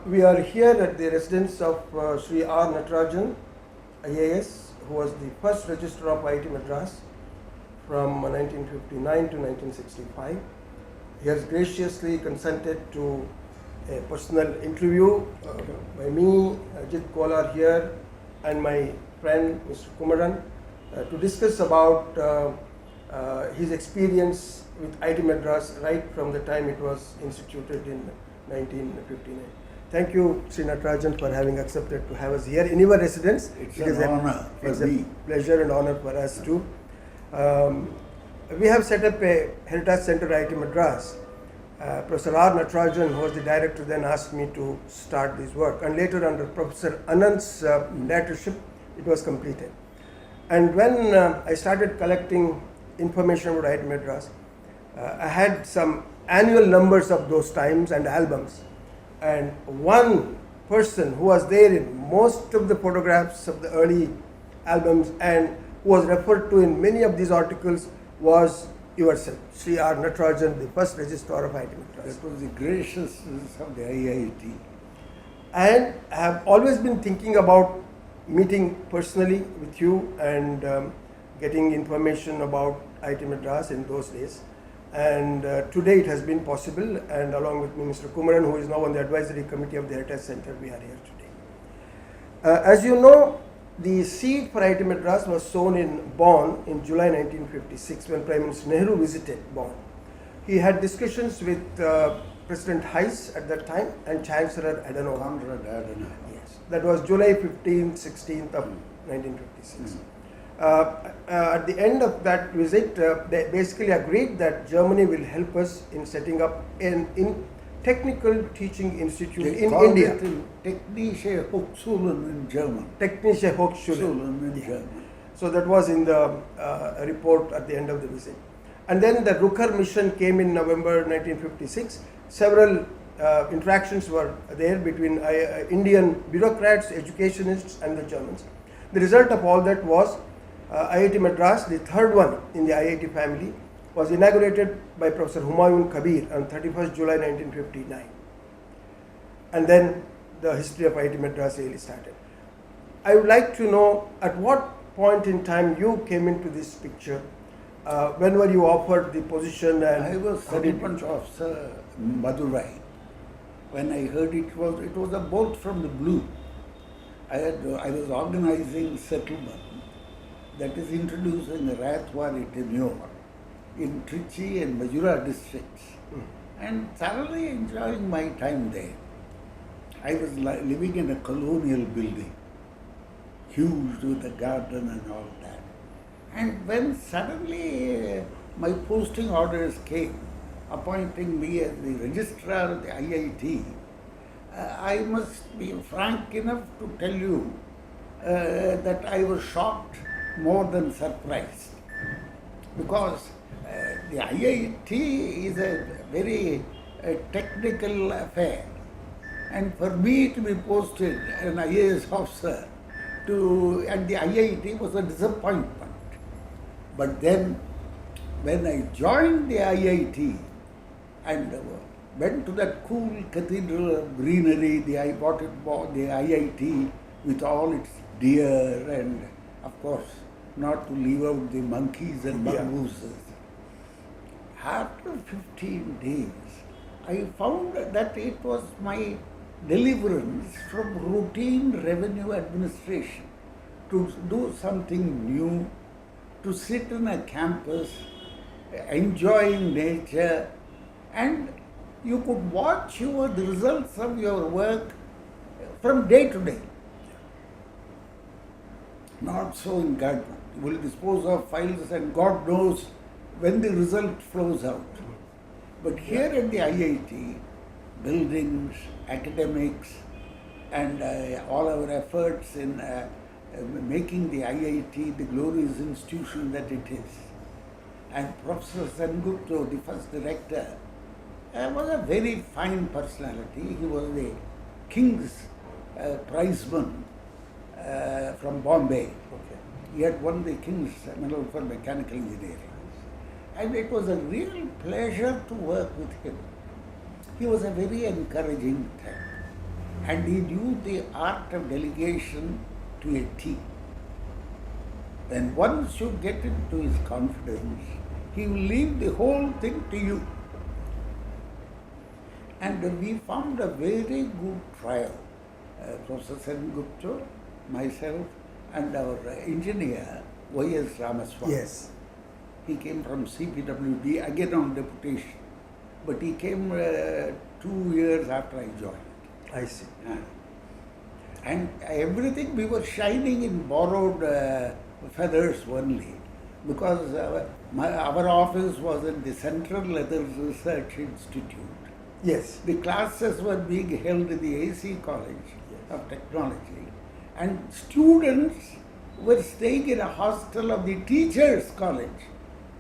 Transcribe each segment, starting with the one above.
We are here at the residence of Shri R Natarajan, IAS, who was the first Registrar of IIT Madras from 1959 to 1965. He has graciously consented to a personal interview by me, Ajit Kolar here, and my friend Mr Kumaran to discuss about his experience with IIT Madras right from the time it was instituted in 1959. Thank you, Shri Natarajan, for having accepted to have us here in your residence. It is an honor for me. A pleasure and honor for us too. We have set up a Heritage Center at IIT Madras. Professor R Natarajan, who was the director, then asked me to start this work, and later under Professor Anand's directorship, it was completed. And when I started collecting information about IIT Madras, I had some annual numbers of those times and albums. And one person who was there in most of the photographs of the early albums and who was referred to in many of these articles was yourself, Shri R Natarajan, the first registrar of IIT Madras. That was the graciousness of the IIT. And I have always been thinking about meeting personally with you and getting information about IIT Madras in those days. And today it has been possible, and along with me, Mr. Kumaran, who is now on the advisory committee of the Heritage Center, we are here today. As you know, the seed for IIT Madras was sown in Bonn in July 1956 when Prime Minister Nehru visited Bonn. He had discussions with President Heiss at that time and Chancellor Adenauer. Conrad Adenauer. Yes, that was July 15th, 16th of 1956. At the end of that visit, they basically agreed that Germany will help us in setting up an technical teaching institute in India. Technische Hochschulen in German. Technische Hochschulen in German. So that was in the report at the end of the visit. And then the Rucker mission came in November 1956. Several interactions were there between Indian bureaucrats, educationists and the Germans. The result of all that was IIT Madras, the third one in the IIT family, was inaugurated by Professor Humayun Kabir on 31st July 1959. And then the history of IIT Madras really started. I would like to know at what point in time you came into this picture. When were you offered the position? And I was sergeant officer in Madurai. When I heard it was a bolt from the blue. I was organizing settlement that is introducing the Rathwari tenure in Trichy and Majura districts, and thoroughly enjoying my time there. I was living in a colonial building, huge with a garden and all that. And when suddenly my posting orders came, appointing me as the registrar of the IIT, I must be frank enough to tell you that I was shocked more than surprised, because the IIT is a very technical affair, and for me to be posted an IAS officer at the IIT was a disappointment. But then when I joined the IIT and went to that cool cathedral of greenery, the IIT with all its deer and, of course, not to leave out the monkeys and mongooses. After 15 days, I found that it was my deliverance from routine revenue administration to do something new, to sit in a campus, enjoying nature, and you could watch the results of your work from day to day. Not so in government. You will dispose of files and God knows when the result flows out. But here at the IIT, buildings, academics, and all our efforts in making the IIT the glorious institution that it is. And Professor Sengupta, the first director, was a very fine personality. He was the King's Prizeman from Bombay. Okay. He had won the King's Medal for Mechanical Engineering. And it was a real pleasure to work with him. He was a very encouraging type. And he knew the art of delegation to a T. When once you get into his confidence, he will leave the whole thing to you. And we found a very good trio. Professor Sengupta, myself, and our engineer, Y.S. Ramaswamy. Yes. He came from CPWD, again on deputation. But he came 2 years after I joined. I see. And everything we were shining in borrowed feathers only, because our office was in the Central Leather Research Institute. Yes. The classes were being held in the AC College of Technology, and students were staying in a hostel of the Teachers College.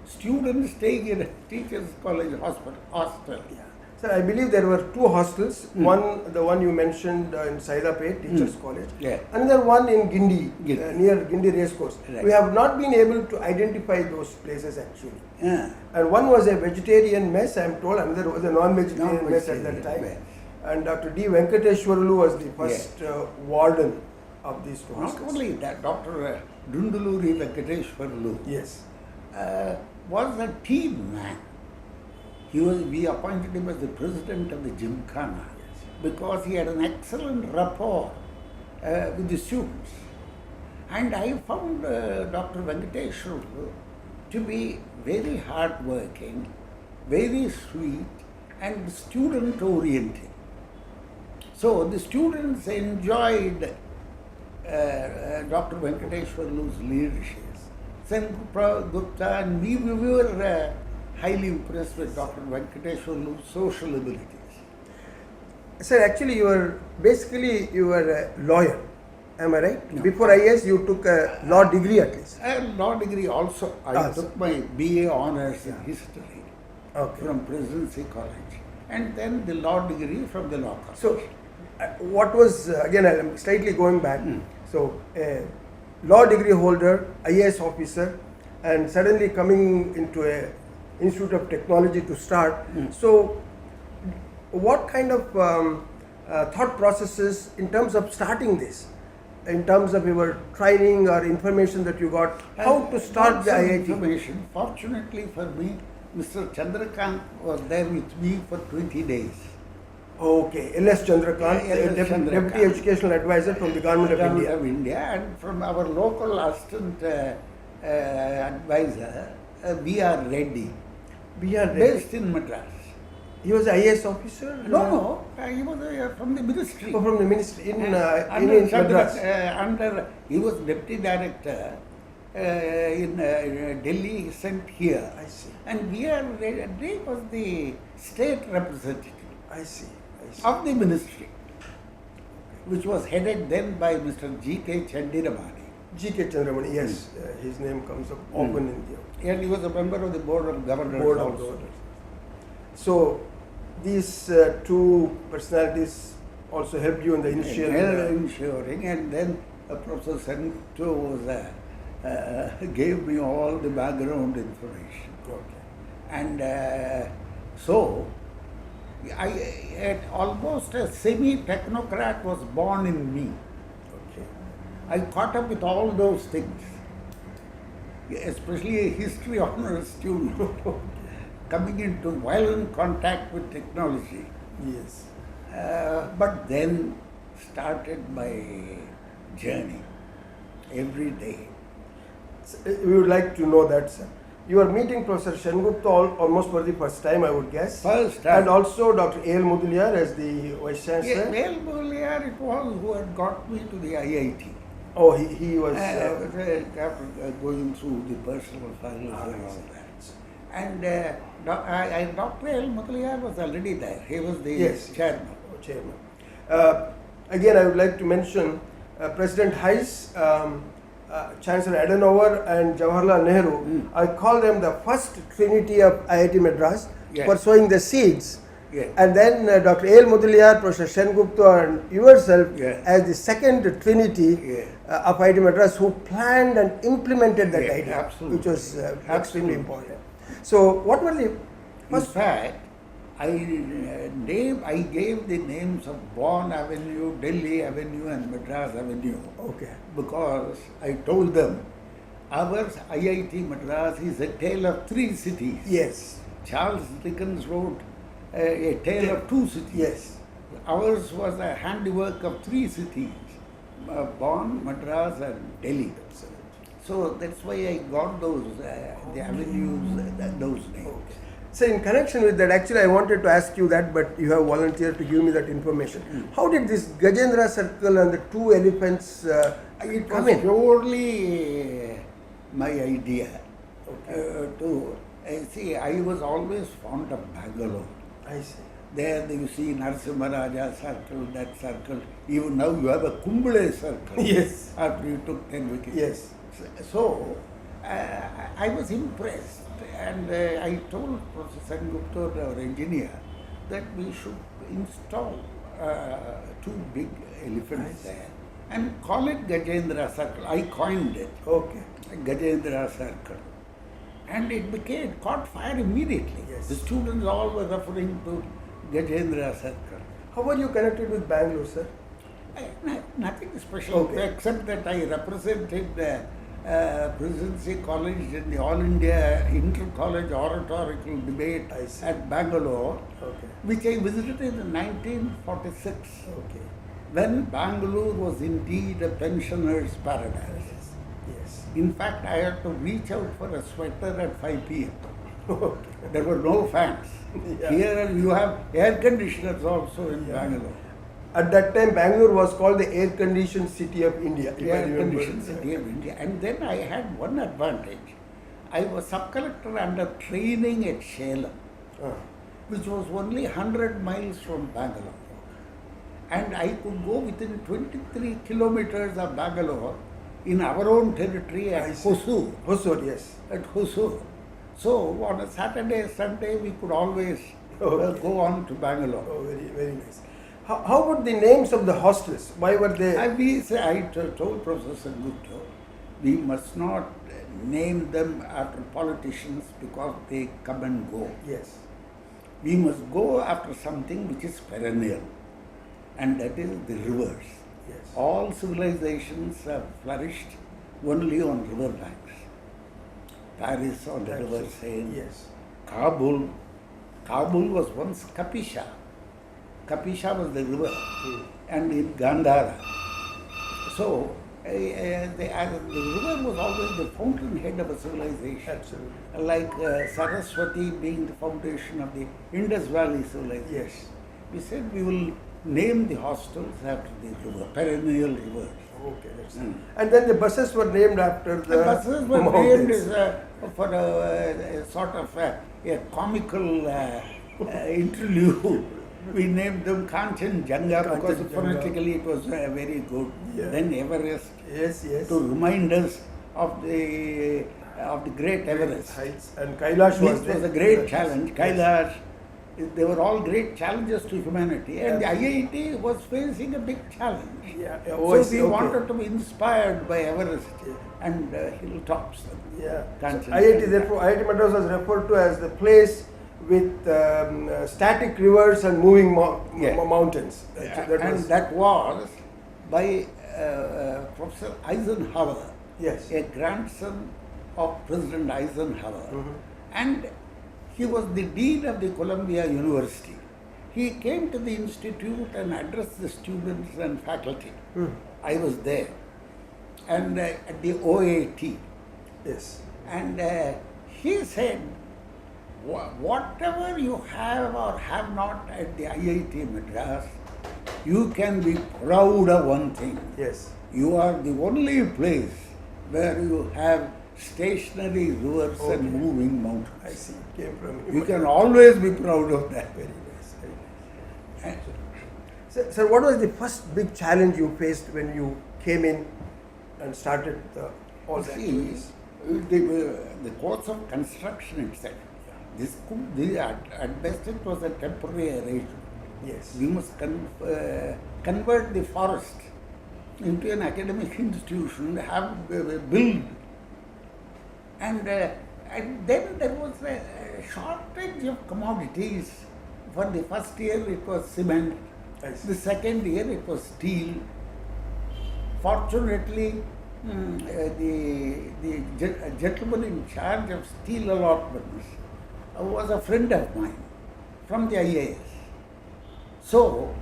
Students staying in a Teachers College hostel. Yeah. Sir, I believe there were two hostels. One, the one you mentioned in Saidapet, Teachers College. Yeah. Another one in Guindy, Guindy. near Guindy Racecourse. Right. We have not been able to identify those places actually. Yeah. And one was a vegetarian mess, I am told, another was a non-vegetarian mess at that time. Mess. And Dr. D. Venkateshwarlu was the first warden of these two Not hostels. only that, Dr. Dunduluri Venkateshwarlu Yes. was a team man. We appointed him as the president of the Gymkhana because he had an excellent rapport with the students. And I found Dr. Venkateshwarlu to be very hardworking, very sweet, and student oriented. So the students enjoyed Dr. Venkateshwarlu's leadership. Gupta and we were highly impressed with Dr. Venkateshwarlu's social abilities. Sir, actually you were a lawyer, am I right? No. Before IAS you took a law degree at least. A law degree also. I took my BA honors in history from Presidency College, and then the law degree from the law college. So, what was, again I am slightly going back, so a law degree holder, IAS officer, and suddenly coming into a Institute of Technology to start. So, what kind of thought processes in terms of starting this, in terms of your training or information that you got, how to start the IIT? Information. Fortunately for me, Mr. Chandrakant was there with me for 20 days. Okay, L.S. Chandrakant, Deputy Educational Advisor from the Government of India. And from our local assistant advisor, B.R. Reddy, based in Madras. He was an IAS officer? No, he was from the ministry. Oh, from the ministry in Madras. He was deputy director in Delhi, sent here. I see. And B.R. Reddy was the state representative. I see. Of the ministry, which was headed then by Mr. G.K. Chandiramani. G.K. Chandiramani, yes, his name comes up often in the... And he was a member of the Board of Governors also. So, these two personalities also helped you in the initial... ensuring, and then Professor Sengupta was, gave me all the background information. Okay. And so, almost a semi-technocrat was born in me. Okay. I caught up with all those things, especially a history honors student coming into violent contact with technology. Yes. But then started my journey every day. We would like to know that, sir. You are meeting Professor Sengupta almost for the first time, I would guess. First time. And also Dr. A.L. Mudaliar as the Vice Chancellor. Yeah, A.L. Mudaliar it was who had got me to the IIT. Oh, he was... after going through the personal files and all that. And Dr. A.L. Mudaliar was already there. He was the chairman. Again, I would like to mention President Hayes, Chancellor Adenauer and Jawaharlal Nehru. I call them the first trinity of IIT Madras for sowing the seeds. And then Dr. A.L. Mudaliar, Professor Sengupta and yourself as the second trinity of IIT Madras who planned and implemented that idea, which was extremely important. So what were the first... In fact, I gave the names of Bonn Avenue, Delhi Avenue and Madras Avenue Okay. because I told them our IIT Madras is a tale of three cities. Yes. Charles Dickens wrote a tale of two cities. Yes. Ours was a handiwork of three cities, Bonn, Madras and Delhi. So that's why I got those, the avenues, those names. Okay. So in connection with that, actually I wanted to ask you that, but you have volunteered to give me that information. How did this Gajendra Circle and the two elephants It come was in? purely my idea. Okay. See, I was always fond of Bangalore. I see. There you see Narasimharaja circle, that circle. Even now you have a Kumble circle. Yes. After you took 10 wickets. Yes. So, I was impressed and I told Professor Sengupta, our engineer, that we should install two big elephants there and call it Gajendra Circle. I coined it, Okay. Gajendra Circle. And it caught fire immediately. Yes. The students all were referring to Gajendra Circle. How were you connected with Bangalore, sir? Nothing special, Okay. except that I represented the Presidency College in the All India Inter-College Oratorical Debate I see. at Bangalore, Okay. which I visited in 1946, Okay. when Bangalore was indeed a pensioner's paradise. Yes. In fact, I had to reach out for a sweater at 5 p.m. Okay. There were no fans. Yeah. Here you have air conditioners also in Yeah. Bangalore. At that time, Bangalore was called the air-conditioned city of India. if I Air remember. conditioned city of India. And then I had one advantage. I was sub-collector under training at Salem, which was only 100 miles from Bangalore. And I could go within 23 kilometers of Bangalore in our own territory I at see. Hosur. Hosur, yes. At Hosur. So on a Saturday, Sunday, we could always Okay. go on to Bangalore. Oh, very, very nice. How about the names of the hostels? Why were they? I told Professor Gupta, we must not name them after politicians because they come and go. Yes. We must go after something which is perennial, and that is the rivers. Yes. All civilizations have flourished only on river banks. Paris on the river Seine. Yes. Kabul was once Kapisha. Kapisha was the river, and in Gandhara. So, the river was always the fountainhead of a civilization. Absolutely. Like Saraswati being the foundation of the Indus Valley civilization. Yes. We said we will name the hostels after the river, perennial rivers. Okay, that's And then the buses were named after the buses were mountains. named as for a sort of a comical interlude. We named them Kanchenjunga because Kanchenjunga. phonetically it was very good. Yeah. Then Everest, Yes, yes. to remind us of the great Everest, Heights. And Kailash which was there. was a great challenge. Yes. Kailash, they were all great challenges to humanity, and the Yeah. IIT was facing a big challenge. Yeah. So we wanted to be inspired by Everest and hilltops. Yeah. So Kanchenjunga. IIT, therefore, IIT Madras was referred to as the place with static rivers and moving mountains. That was by Professor Eisenhower, Yes. a grandson of President Eisenhower, and he was the dean of the Columbia University. He came to the institute and addressed the students and faculty. I was there, and at the OAT. Yes. And he said, whatever you have or have not at the IIT Madras, you can be proud of one thing. Yes. You are the only place where you have stationary rivers and moving mountains. I see. It came from You can always be proud of that. Very nice. Very nice. Sir, what was the first big challenge you faced when you came in and started all the activities? The course of construction itself. At best it was a temporary arrangement. Yes. We must convert the forest into an academic institution, build. And then there was a shortage of commodities for the first year it was cement, I see. the second year it was steel. Fortunately, the gentleman in charge of steel allotments was a friend of mine from the IAS. So,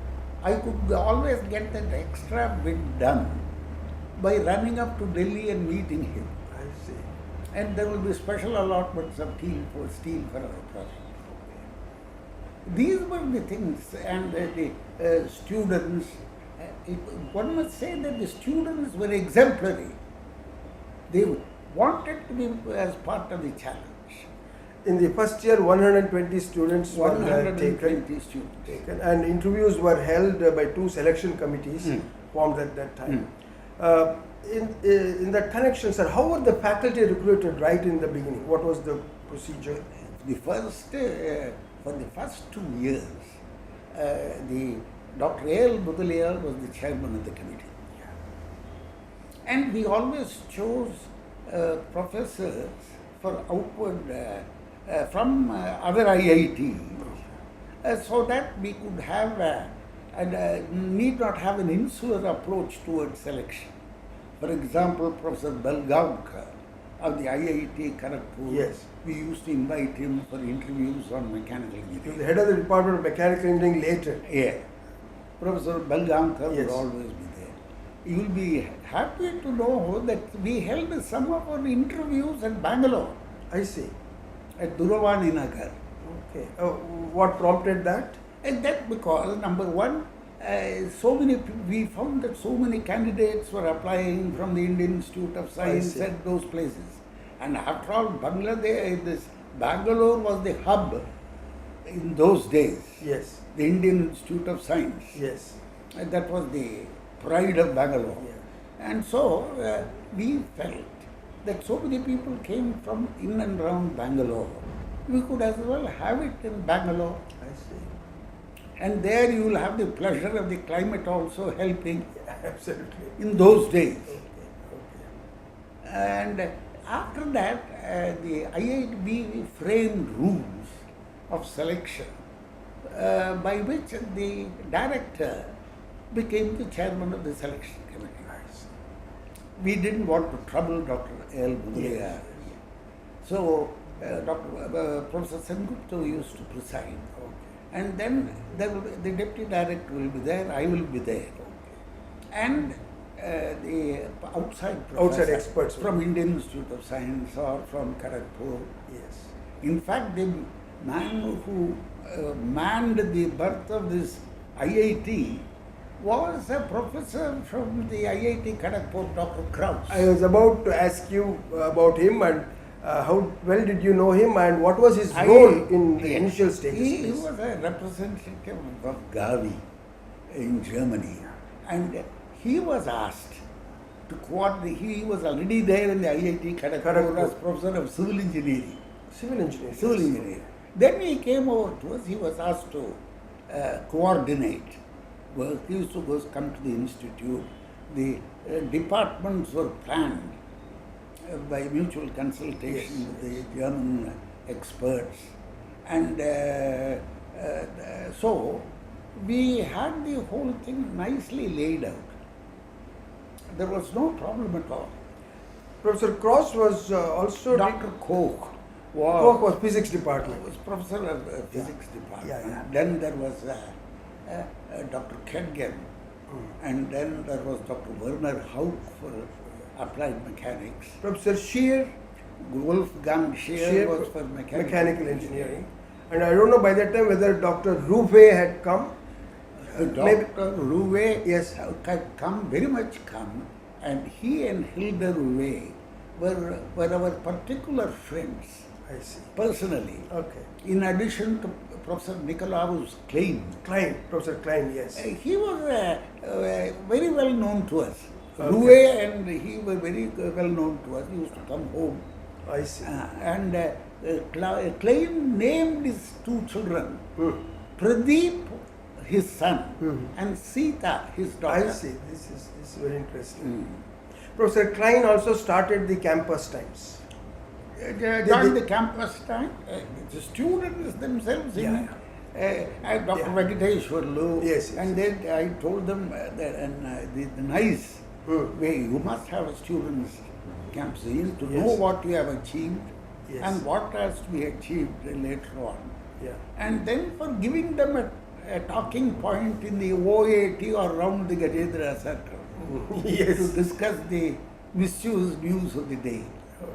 I could always get that extra bit done by running up to Delhi and meeting him. I see. And there will be special allotments of steel for our project. These were the things, and the students, one must say that the students were exemplary. They wanted to be as part of the challenge. In the first year, 120 students were 120 students. taken, and interviews were held by 2 selection committees formed at that time. In that connection, sir, how were the faculty recruited right in the beginning? What was the procedure? The first, for the first 2 years, the Dr. A.L. Budaliya was the chairman of the committee. And we always chose professors for outward, from other IITs, so that we could have, need not have an insular approach towards selection. For example, Professor Belgaonkar of the IIT Kharagpur, Yes. we used to invite him for interviews on mechanical He was engineering. the head of the Department of Mechanical Engineering later. Yeah. Professor Belgaonkar Yes. would always be there. You will be happy to know that we held some of our interviews at Bangalore, I see. at Duravani Nagar. Okay. What prompted that? And that because, number one, we found that so many candidates were applying from the Indian Institute of Science see. at those places. And after all, Bangalore was the hub in those days, Yes. the Indian Institute of Science. Yes. And that was the pride of Bangalore. Yeah. And so we felt that so many people came from in and around Bangalore. We could as well have it in Bangalore. I see. And there you will have the pleasure of the climate also helping Yeah, absolutely. in those days. Okay. And after that, the IITB framed rules of selection by which the director became the chairman of the selection committee. We didn't want to trouble Dr. A.L. Budaliya. Yes. So, Professor Sengupta used to preside. And then the deputy director will be there, I will be there. And the outside professor experts from Indian Institute of Science or from Kharagpur. Yes. In fact, the man who manned the birth of this IIT was a professor from the IIT Kharagpur, Dr. Kraus. I was about to ask you about him, and how well did you know him, and what was his role in the initial stages? He was a representative of Gavi in Germany, and he was asked to coordinate. He was already there in the IIT Kharagpur as professor of civil engineering. Civil engineering. Civil engineering. Then he came over to us. He was asked to coordinate work. He used to come to the institute. The departments were planned by mutual consultation with the German experts. And so we had the whole thing nicely laid out. There was no problem at all. Professor Cross was also... Dr. Koch was physics department. was professor of physics department. Yeah. Then there was Dr. Kedgen, and then there was Dr. Werner Hauk for applied mechanics. Professor Scheer Wolfgang Scheer was for mechanical engineering. And I don't know by that time whether Dr. Ruve had come. Dr. Ruve Yes. had come, very much come, and he and Hilda Ruve were our particular friends. I see. Personally. Okay. In addition to Professor Nicolaus Klein. Professor Klein, yes. He was very well known to us. Okay. Ruve and he were very well known to us. He used to come home. I see. And Klein named his 2 children, Pradeep, his son, and Sita, his daughter. I see. This is very interesting. Professor Klein also started the campus times. During the campus time, the students themselves Dr. Yeah. Venkateshwarlu. Yes, yes, And then I told them that the nice way you must have a students' camps in to know Yes. what you have achieved Yes. and what has to be achieved later on. Yeah. And then for giving them a talking point in the OAT or around the Gajendra circle Yes. to discuss the misused news of the day. Okay.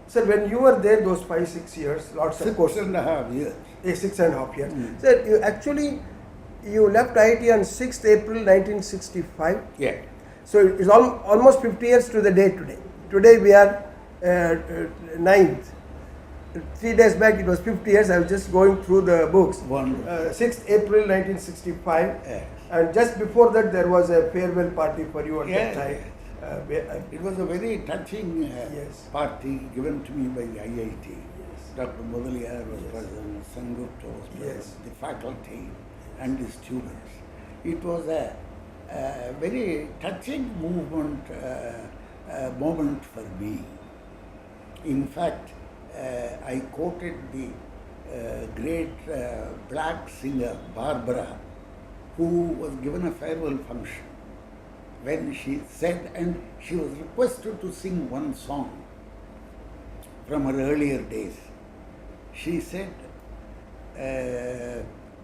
Sir, when you were there those 5-6 years, lots of courses. 6.5 years. 6.5 years. Mm. Sir, you left IIT on 6th April 1965. Yeah. So it's almost 50 years to the day today. Today we are 9th. 3 days back it was 50 years. I was just going through the books. Wonderful. 6th April 1965. Yes. And just before that there was a farewell party for you at Yeah, that time. It was a very touching Yes. party given to me by the IIT. Yes. Dr. Mudaliar was Yes. present, Sangupta was present, Yes. the faculty and the students. It was a very touching moment for me. In fact, I quoted the great black singer Barbara, who was given a farewell function, when she said, and she was requested to sing one song from her earlier days. She said,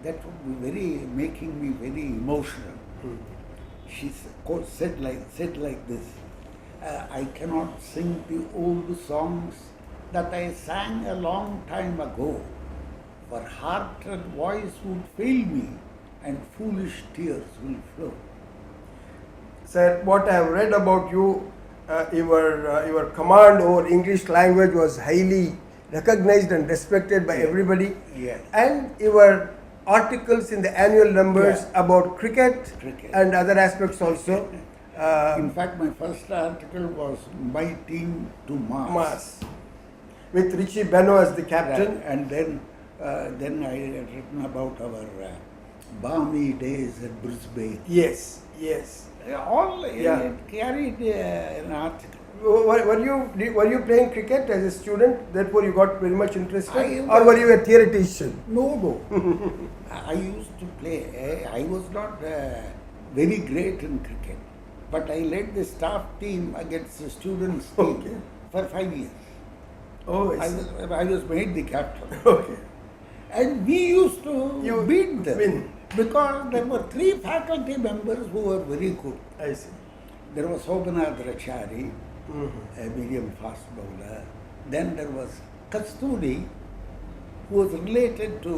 that would be making me very emotional. She said like this, I cannot sing the old songs that I sang a long time ago, for heart and voice would fail me and foolish tears will flow. Sir, what I have read about you, your command over English language was highly recognized and respected by everybody. Yes. And your articles in the annual numbers Yeah. about cricket, Cricket. and other aspects also. In fact, my first article was My Team to Mars. Mars, with Richie Beno as the captain. Right. And then I had written about our balmy days at Brisbane. Yes, yes. All Yeah. carried an article. Were you playing cricket as a student? Therefore, you got very much interested, I or were you a theoretician? No. I used to play. I was not very great in cricket, but I led the staff team against the students' team Okay. for 5 years. Oh, I see. I was made the captain. Okay. And we used to You beat them win. because there were 3 faculty members who were very good. I see. There was Natarajan, a medium fast bowler. Then there was Kasturi, who was related to,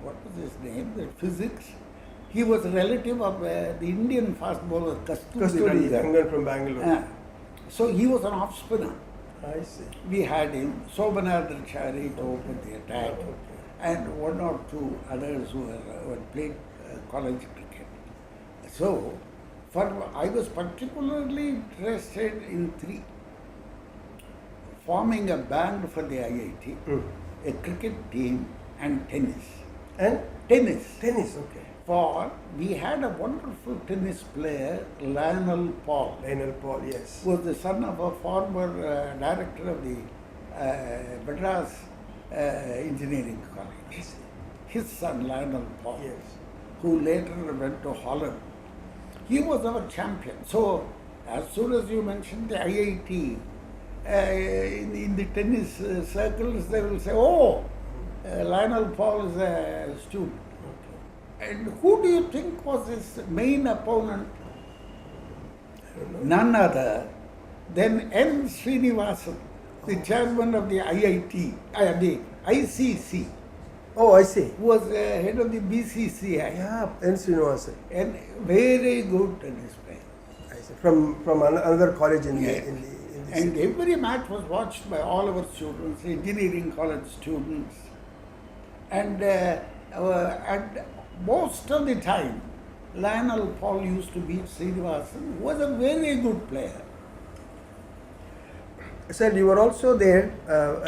what was his name? The physics. He was a relative of the Indian fast bowler Kasturi, Kasturi. Rangan from Bangalore. So he was an off spinner. I see. We had him, Natarajan to open the attack, and 1 or 2 others who had played college cricket. So, I was particularly interested in 3. Forming a band for the IIT, a cricket team, and tennis. And Tennis. tennis, okay. For we had a wonderful tennis player, Lionel Paul, Lionel Paul, yes. who was the son of a former director of the Madras Engineering College. His son, Lionel Paul, Yes. who later went to Holland. He was our champion. So, as soon as you mentioned the IIT, in the tennis circles, they will say, oh, Lionel Paul is a student. And who do you think was his main opponent? None other than N. Srinivasan, the chairman of the IIT, the ICC, Oh, I see. who was head of the BCCI, Yeah, N. Srinivasan. and very good tennis player. I see. From another college in Yeah. the And city. every match was watched by all our students, engineering college students, and most of the time, Lionel Paul used to beat Srinivasan, who was a very good player. Sir, you were also there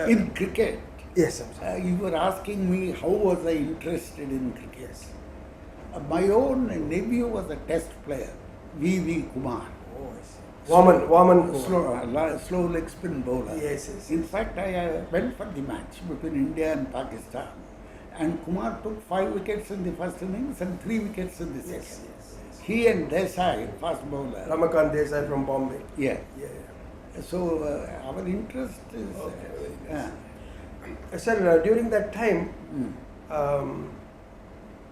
In cricket, yes, I'm sorry. you were asking me how was I interested in cricket. Yes. My own nephew was a test player, V. Kumar. Oh, I see. Waman. Slow leg spin bowler. Yes, yes. In fact, I went for the match between India and Pakistan. and Kumar took 5 wickets in the first innings and 3 wickets in the second. Yes, yes, yes. He and Desai, fast bowler. Ramakant Desai from Bombay. Yeah. Yeah, So our interest is. Sir, during that time,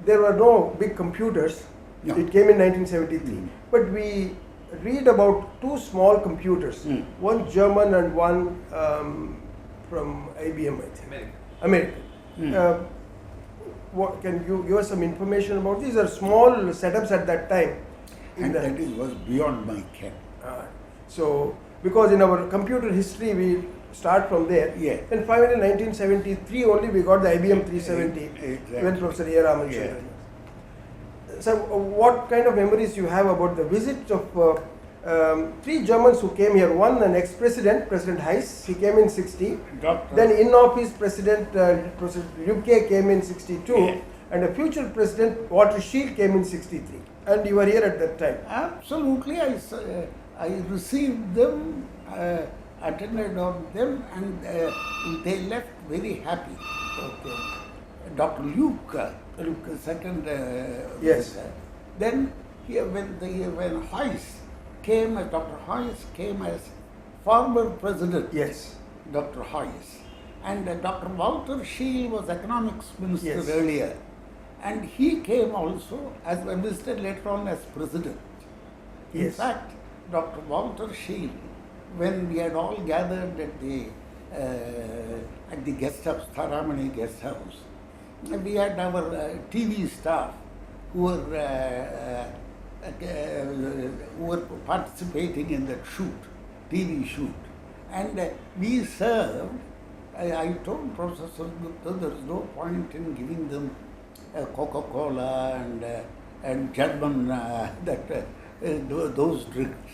there were no big computers. No. It came in 1973. But we read about 2 small computers, one German and one from IBM, I think. American. What, can you give us some information about these? Are small setups at that time. And that was beyond my ken. So, because in our computer history we start from there. Yeah. And finally in 1973 only we got the IBM 370 Exactly. when Professor A. So, what kind of memories you have about the visit of 3 Germans who came here? One, an ex-president, President Heiss, he came in 60. Then in-office President Professor UK came in 62. And a future President, Walter Scheel, came in 63. And you were here at that time. Absolutely, I received them, attended on them, and they left very happy. Okay. Dr. Luke, second. Yes. Then here when Heiss came as Dr. Heiss came as former president. Yes. Dr. Heiss, and Dr. Walter Scheel was economics minister Yes. earlier, and he came also as a minister later on as president. In Yes. fact, Dr. Walter Scheel, when we had all gathered at the guest house, Tharamani guest house, we had our TV staff who were participating in that TV shoot. And we served, I told Professor Gupta there is no point in giving them Coca-Cola and German, those drinks.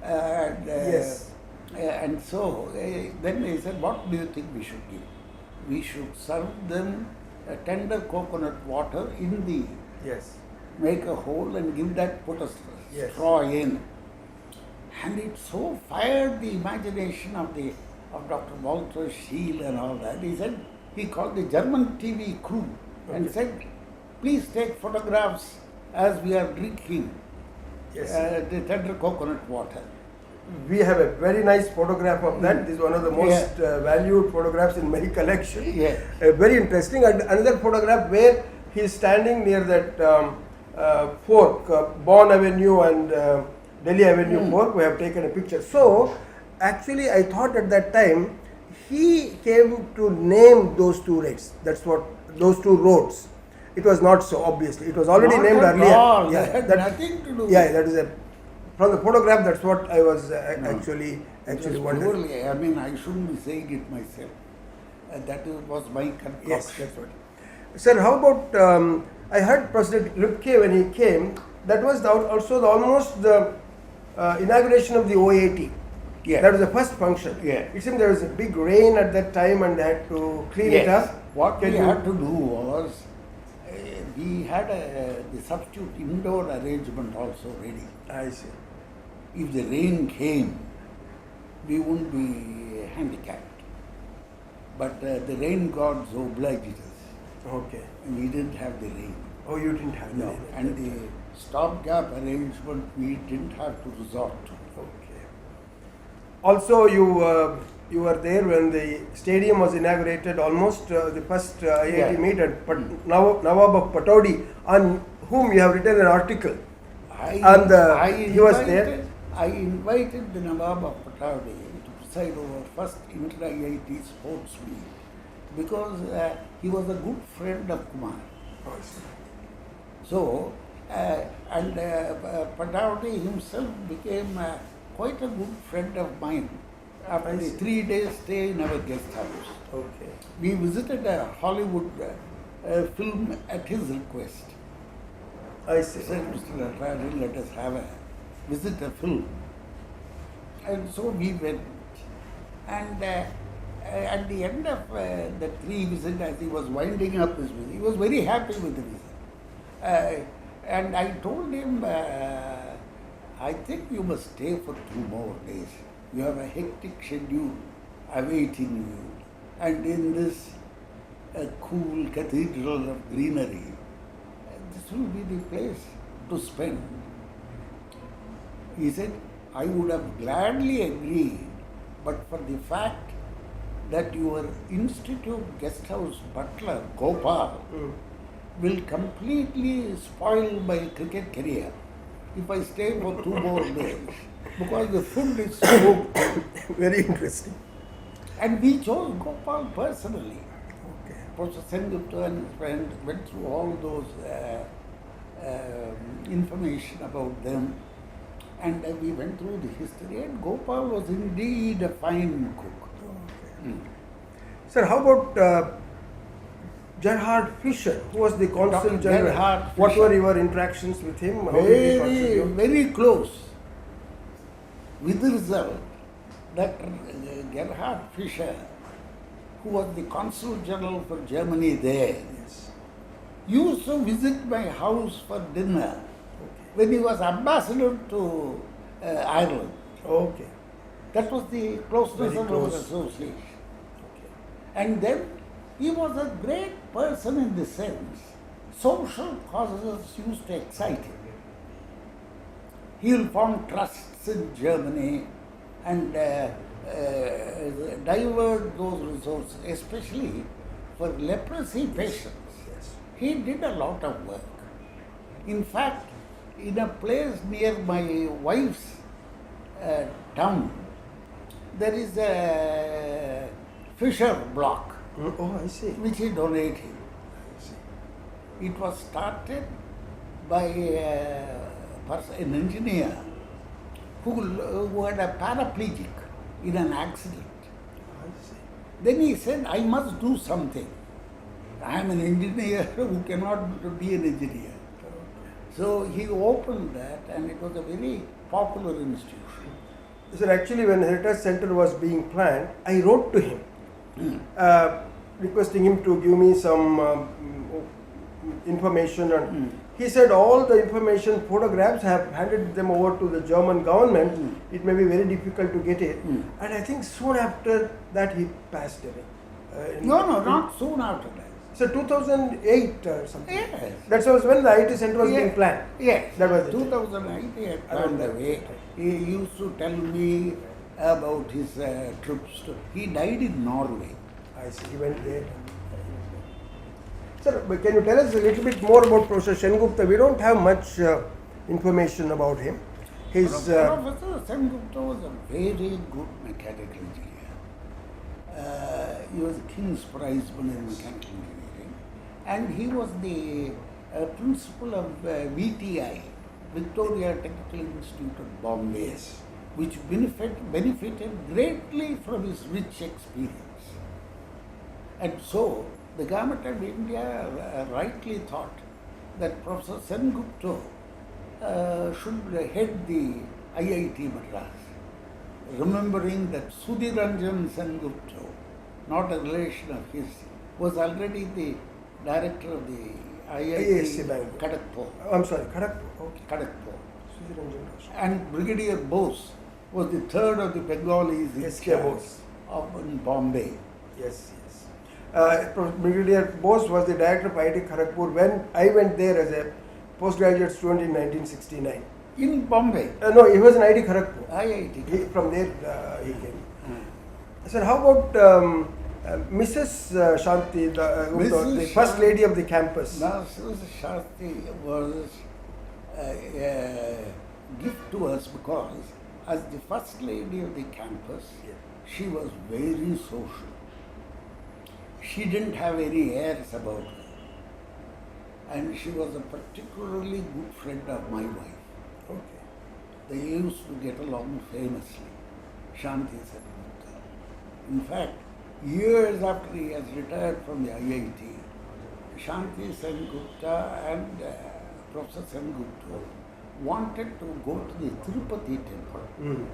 Yes. And so then they said, what do you think we should give? We should serve them tender coconut water in the, Yes. make a hole and give that, put a Yes. straw in. And it so fired the imagination of Dr. Walter Scheel and all that. He called the German TV crew and said, please take photographs as we are drinking Yes. the tender coconut water. We have a very nice photograph of that. This is one of the most valued photographs in my collection. Yeah. Very interesting. And another photograph where he is standing near that fork, Bonn Avenue and Delhi Avenue fork. We have taken a picture. So, actually, I thought at that time he came to name those 2 roads. That's what those 2 roads. It was not so, obviously. It was already Not named at earlier. all. That had nothing to do. Yeah, that is from the photograph. That's what I was actually wondering. Purely, I mean, I shouldn't be saying it myself. That was my concoction. Yes, that's what. Sir, how about I heard President Lübke when he came. That was also almost the inauguration of the OAT. Yeah. That was the first function. Yeah. It seemed there was a big rain at that time and they had to clean it up. What we had to do was, we had the substitute indoor arrangement also ready. I see. If the rain came, we wouldn't be handicapped. But the rain gods obliged us. Okay. And we didn't have the rain. Oh, you didn't have the rain. And the stopgap arrangement we didn't have to resort to. Okay. Also, you were there when the stadium was inaugurated, almost the first IIT meet at Nawab of Pataudi, on whom you have written an article. He was there. I invited the Nawab of Pataudi to preside over first inter-IIT sports meet because he was a good friend of Kumar. So, Pataudi himself became quite a good friend of mine after the 3-day stay in our guest house. Okay. We visited a Hollywood film at his request. I see. He said, Mr. Natarajan, let us visit a film. And so we went. And at the end of the 3 visit, as he was winding up his visit, he was very happy with the visit. And I told him, I think you must stay for 2 more days. You have a hectic schedule awaiting you. And in this a cool cathedral of greenery. This will be the place to spend. He said, I would have gladly agreed, but for the fact that your institute guest house butler, Gopal, will completely spoil my cricket career if I stay for 2 more days, because the food is so good. Very interesting. And we chose Gopal personally. Okay. Professor Sengupta and his friend went through all those information about them, and we went through the history, and Gopal was indeed a fine cook. Okay. Sir, how about Gerhard Fischer, who was the Consul Dr. General? Gerhard What Fischer. were your interactions with him? How did he contribute? Very close. With the result that Gerhard Fischer, who was the Consul General for Germany there, Yes. used to visit my house for dinner Okay. when he was ambassador to Ireland. Okay. That was the closeness Very of our close. association. Okay. And then he was a great person in the sense social causes used to excite him. He will form trusts in Germany and divert those resources, especially for leprosy patients. Yes. He did a lot of work. In fact, in a place near my wife's town, there is a Fisher block Oh, I see. which he donated. I see. It was started by an engineer who had a paraplegic in an accident. I see. Then he said, I must do something. I am an engineer who cannot be an engineer. So he opened that, and it was a very popular institution. Sir, actually, when Heritage Center was being planned, I wrote to him, requesting him to give me some information. And he said all the information, photographs, have handed them over to the German government. It may be very difficult to get it. And I think soon after that he passed away. Not soon after that. So 2008 or something. Yes. That was when the IIT Center was being Yes. planned. Yes. That was it. 2008 he had Around planned that. away. He used to tell me about his trips. He died in Norway. I see. He went there. Sir, but can you tell us a little bit more about Professor Sengupta? We don't have much information about him. His Professor Sengupta was a very good mechanical engineer. He was a King's Prizeman in mechanical engineering, and he was the principal of VTI, Victoria Technical Institute of Bombay, Yes. which benefited greatly from his rich experience. And so the government of India rightly thought that Professor Sengupta should head the IIT Madras, remembering that Sudhiranjan Sengupta, not a relation of his, was already the director of the IISc IIT Bangalore. Kadakpur. I'm sorry, Kharagpur. Okay. Kadakpur. Sudhiranjan Bose. And Brigadier Bose was the third of the Bengalis in S.K. charge Bose. in Bombay. Yes, yes. Brigadier Bose was the director of IIT Kharagpur when I went there as a postgraduate student in 1969. In Bombay, No, he was in IIT Kharagpur. IIT. From there he came. Sir, how about Mrs. Shanti, Mrs. the first lady of the campus? Mrs. Shasti was a gift to us because as the first lady of the campus, she was very social. She didn't have any airs about her. And she was a particularly good friend of my wife. Okay. They used to get along famously, Shanti Sengupta. In fact, years after he has retired from the IIT, Shanti Sengupta and Professor Sengupta wanted to go to the Tirupati temple.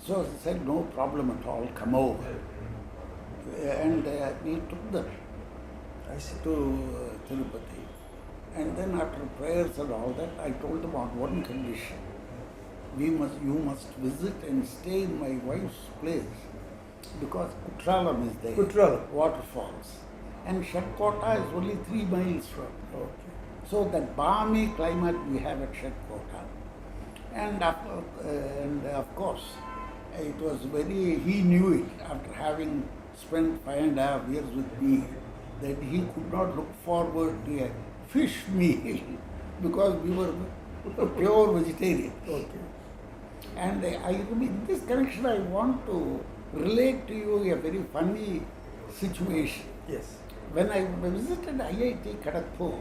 So he said, no problem at all, come over. And we took them I see. to Tirupati. And then after prayers and all that, I told them on one condition. You must visit and stay in my wife's place because Kutralam is there. Kutralam. Waterfalls. and Shatkota is only 3 miles from. Okay. So that balmy climate we have at Shatkota. And of course, it was he knew it after having spent 5.5 years with me, that he could not look forward to a fish meal because we were pure vegetarians. Okay. And in this connection, I want to relate to you a very funny situation. Yes. When I visited IIT Kharagpur,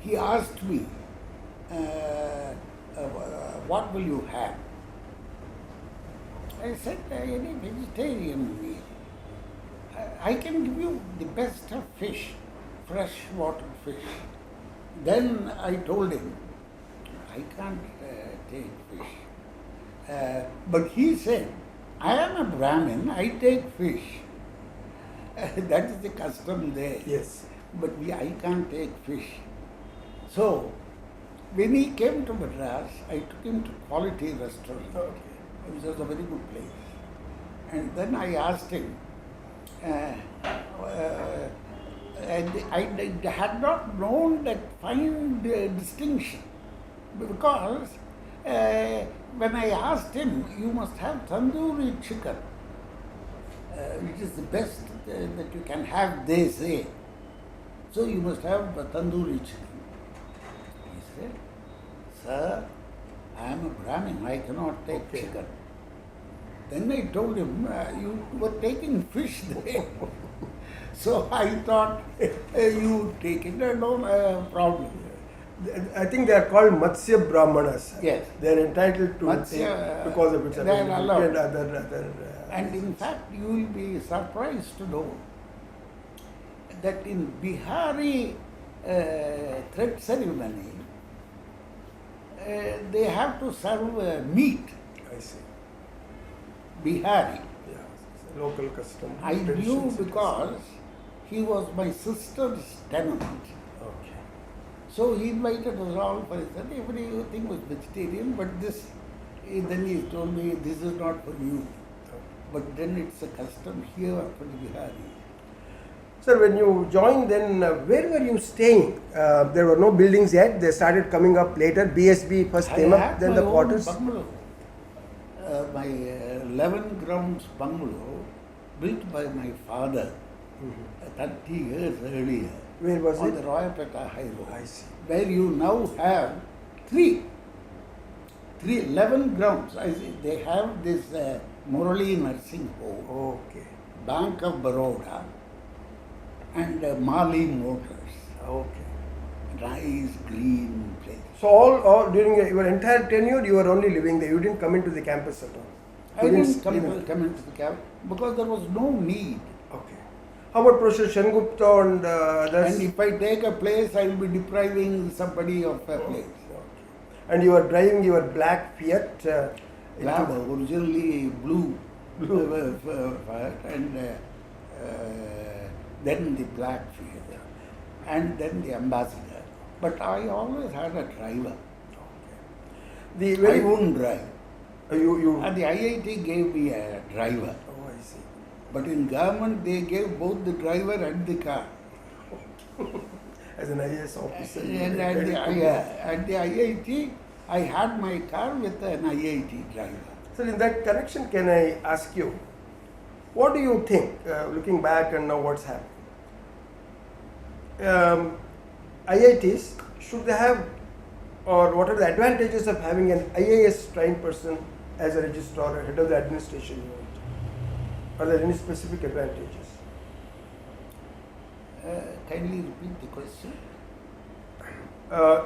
he asked me, what will you have? I said, any vegetarian meal. I can give you the best of fish, freshwater fish. Then I told him, I can't take fish. But he said, I am a Brahmin, I take fish. That is the custom there. Yes. But I can't take fish. So, when he came to Madras, I took him to Quality Restaurant, which was a very good place. And then I asked him, and I had not known that fine distinction, because when I asked him, you must have tandoori chicken, which is the best that you can have, they say. So you must have tandoori chicken. He said, sir, I am a Brahmin, I cannot take chicken. Then I told him, you were taking fish there. So I thought, you take it, no problem. I think they are called Matsya Brahmanas. Yes. They are entitled to Matsya, take because of its they are allowed. and other And in fact, you will be surprised to know that in Bihari thread ceremony, they have to serve meat. I see. Bihari. Yeah, it's a local custom. I knew traditions. because he was my sister's tenant. Okay. So he invited us all for his son. Everything was vegetarian, but then he told me, this is not for you. But then it's a custom here for the Bihari. Sir, when you joined, then where were you staying? There were no buildings yet. They started coming up later. BSB first came up, then the quarters. Bungalow. My 11 grounds bungalow built by my father 30 years earlier. Where was on it? the Royapeta High Road. I see. Where you now have 11 grounds. They have this Murali Nursing Home, Okay. Bank of Baroda, and Mali Motors. Okay. Nice green place. So all during your entire tenure, you were only living there. You didn't come into the campus at all. I didn't come into the camp because there was no need. Okay. How about Professor Shengupta and others? And if I take a place, I will be depriving somebody of a place. Okay. And you were driving your black Fiat. Black, originally blue, and then the black Fiat, and then the Ambassador. But I always had a driver. I wouldn't drive. And the IIT gave me a driver. Oh, I see. But in government, they gave both the driver and the car. As an IAS officer. And at the IIT, I had my car with an IIT driver. So in that connection, can I ask you, what do you think, looking back and now what's happening? IITs, should they have, or what are the advantages of having an IAS trained person as a registrar or head of the administration unit? Are there any specific advantages? Kindly repeat the question.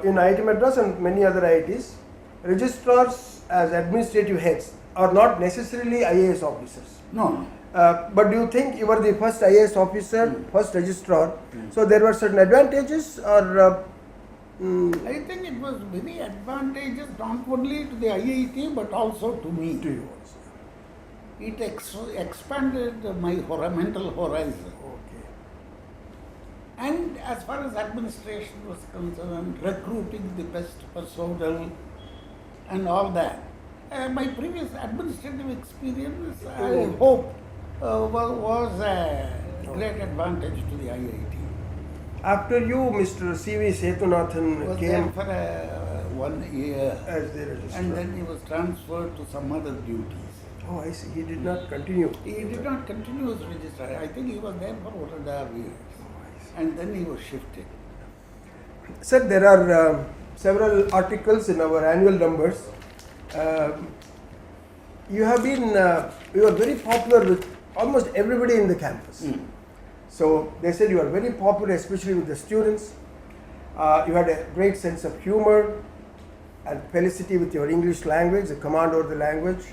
In IIT Madras and many other IITs, registrars as administrative heads are not necessarily IAS officers. No. But do you think you were the first IAS officer, first registrar, so there were certain advantages, or? I think it was very advantageous not only to the IIT but also to me. To you also. It expanded my mental horizon. Okay. And as far as administration was concerned, recruiting the best personnel and all that. My previous administrative experience, I hope, was great advantage to the IIT. After you, Mr. C.V. He Sethunath was came there for 1 year, as the registrar. and then he was transferred to some other duties. Oh, I see. He did not continue. He did not continue as registrar. I think he was there for 1.5 years, and then he was shifted. Sir, there are several articles in our annual numbers. You have been, you are very popular with almost everybody in the campus. So they said you are very popular, especially with the students. You had a great sense of humor and felicity with your English language, the command over the language.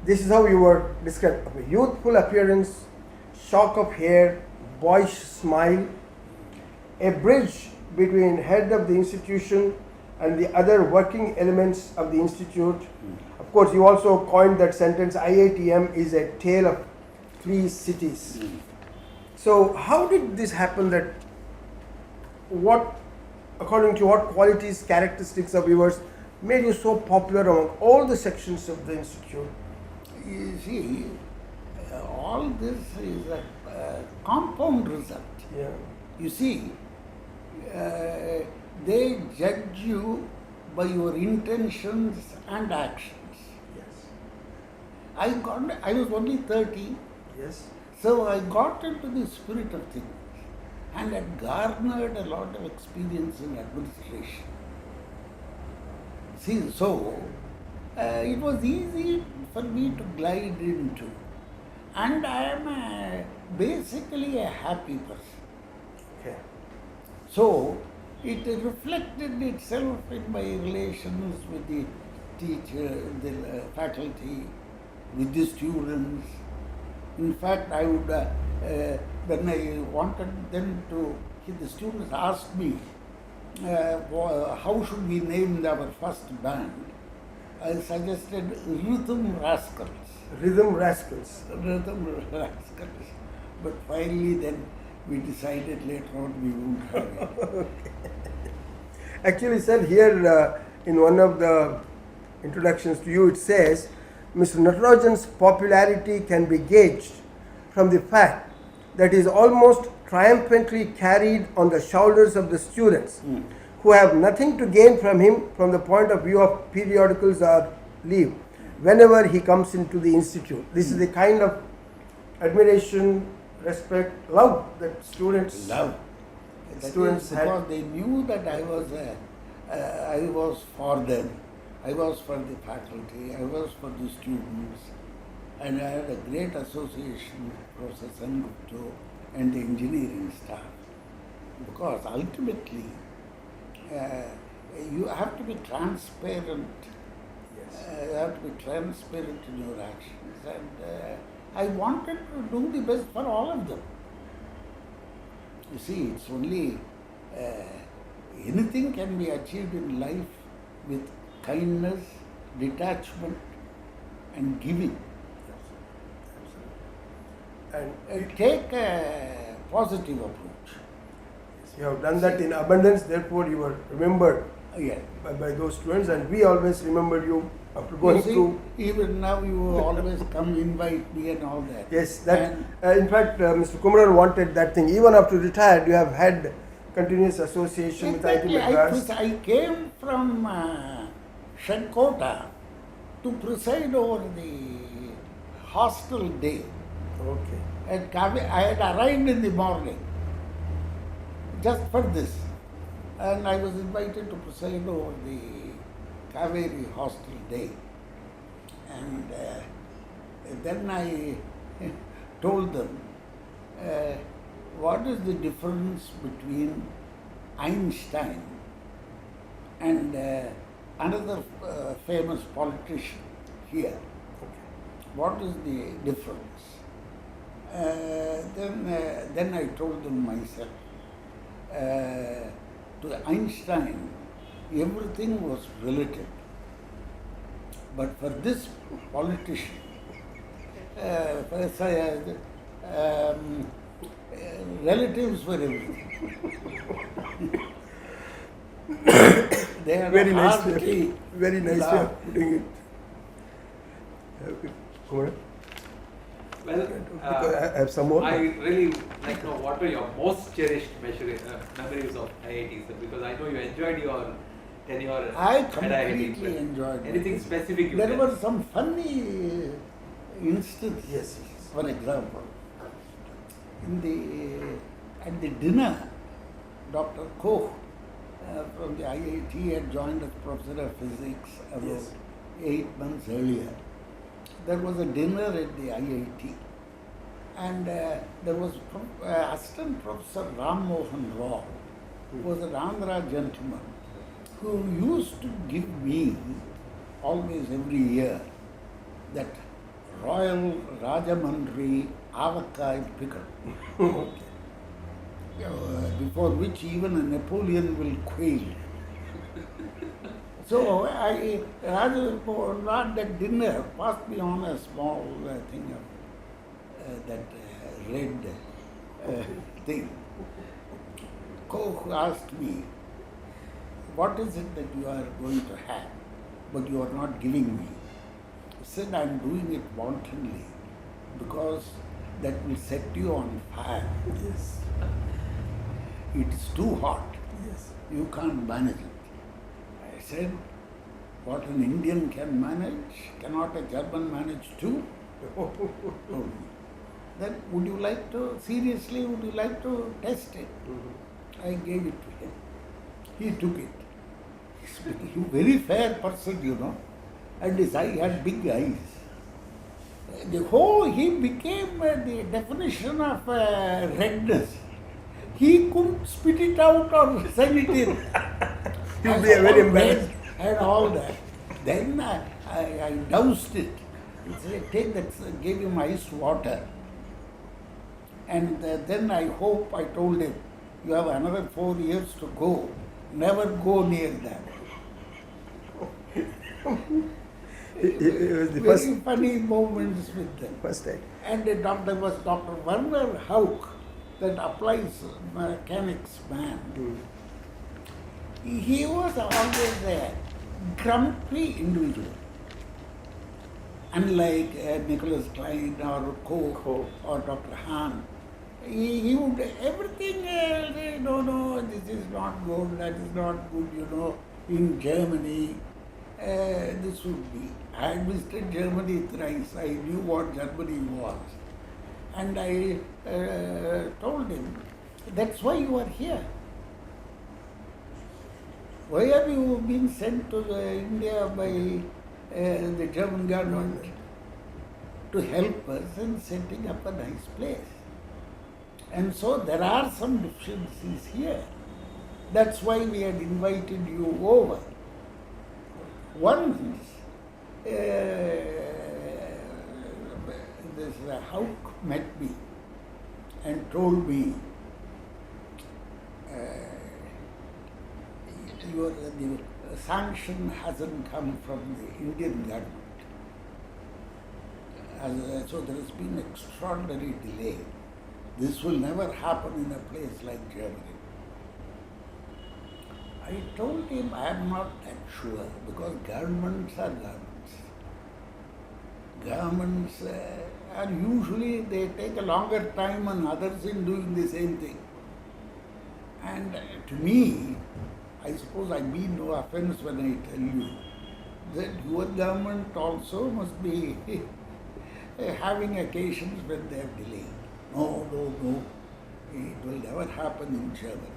This is how you were described: a youthful appearance, shock of hair, boyish smile, a bridge between head of the institution and the other working elements of the institute. Of course, you also coined that sentence, IITM is a tale of three cities. So how did this happen, that what, according to what qualities, characteristics of yours made you so popular among all the sections of the institute? You see, all this is a compound result. Yeah. You see, they judge you by your intentions and actions. Yes. I was only 30, Yes. so I got into the spirit of things and had garnered a lot of experience in administration. See, so it was easy for me to glide into, and I am basically a happy person. Okay. So it reflected itself in my relations with the teacher, the faculty, with the students. In fact, I would, when I wanted them to, the students asked me, how should we name our first band? I suggested Rhythm Rascals. Rhythm Rascals. Rhythm Rascals. But finally then we decided later on we wouldn't have it. Actually, sir, here in one of the introductions to you, it says, Mr. Natarajan's popularity can be gauged from the fact that he is almost triumphantly carried on the shoulders of the students who have nothing to gain from him from the point of view of periodicals or leave whenever he comes into the institute. This is the kind of admiration, respect, love that students Love. That Students is had- because they knew that I was for them. I was for the faculty, I was for the students, and I had a great association with Professor Sengupta and the engineering staff. Because ultimately, you have to be transparent. You have to be transparent in your actions, and I wanted to do the best for all of them. You see, it's only anything can be achieved in life with kindness, detachment, and giving. and Take a positive approach. you have done that in abundance, therefore you were remembered Yeah. by those students, and we always remember you after going You see, through. even now you always come invite me and all that. Yes, that And in fact, Mr. Kumaran wanted that thing. Even after retired, you have had continuous association with IIT exactly, Madras. I came from Shankota to preside over the hostel day. Okay. I had arrived in the morning just for this, and I was invited to preside over the Kaveri hostel day. And then I told them, what is the difference between Einstein and another famous politician here? What is the difference? Then I told them myself. To Einstein, everything was relative. But for this politician, relatives were everything. They are Very nice. hardly Very nice way love. of putting it. Okay. Kumaran? Well, because I have some more. I really like to know what are your most cherished memories of IIT, sir? Because I know you enjoyed your tenure I at IIT. completely but enjoyed anything it. specific you There can? were some funny instances. Yes. For example, at the dinner, Dr. Koch from the IIT had joined as professor of physics about Yes. 8 months earlier. There was a dinner at the IIT, and there was Assistant Professor Ram Mohan Rao, who was an Andhra gentleman, who used to give me always every year that Royal Rajamandri avocado pickle, before which even a Napoleon will quail. So not that dinner passed me on a small thing of that red thing. Koch asked me, what is it that you are going to have, but you are not giving me? I said, I am doing it wantonly because that will set you on fire. Yes. It is too hot. Yes. You can't manage it. I said, what an Indian can manage, cannot a German manage too? Told me. Then would you like to test it? I gave it to him. He took it. He's a very fair person, you know, and his eye had big eyes. He became the definition of redness. He couldn't spit it out or send it in. He'll be very embarrassed. And all that. Then I doused it. Take that, gave him iced water. And then I told him, you have another 4 years to go. Never go near that. It was the Very funny moments with them. first time. And there was Dr. Werner Hauck, that applies mechanics man. He was always a grumpy individual. Unlike Nicholas Klein or Koch or Dr. Hahn. He would, everything say, no, this is not good, that is not good, you know, in Germany. This would be. I had visited Germany thrice. I knew what Germany was. And I told him, that's why you are here. Why have you been sent to India by the German government? To help us in setting up a nice place. And so there are some deficiencies here. That's why we had invited you over. Once, this Hauck met me and told me, the sanction hasn't come from the Indian government. So there has been extraordinary delay. This will never happen in a place like Germany. I told him I am not that sure because governments are governments. Governments are usually, they take a longer time than others in doing the same thing. And to me, I suppose I mean no offense when I tell you that your government also must be having occasions when they are delayed. No, it will never happen in Germany.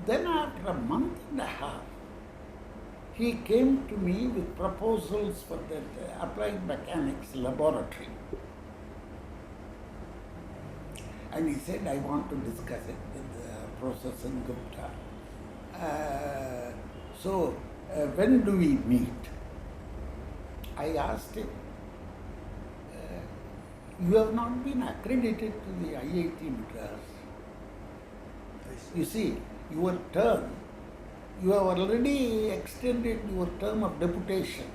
Then after a month and a half, he came to me with proposals for that applied mechanics laboratory. And he said, I want to discuss it with Professor Sengupta. So, when do we meet? I asked him, you have not been accredited to the IIT Madras. You see, your term, you have already extended your term of deputation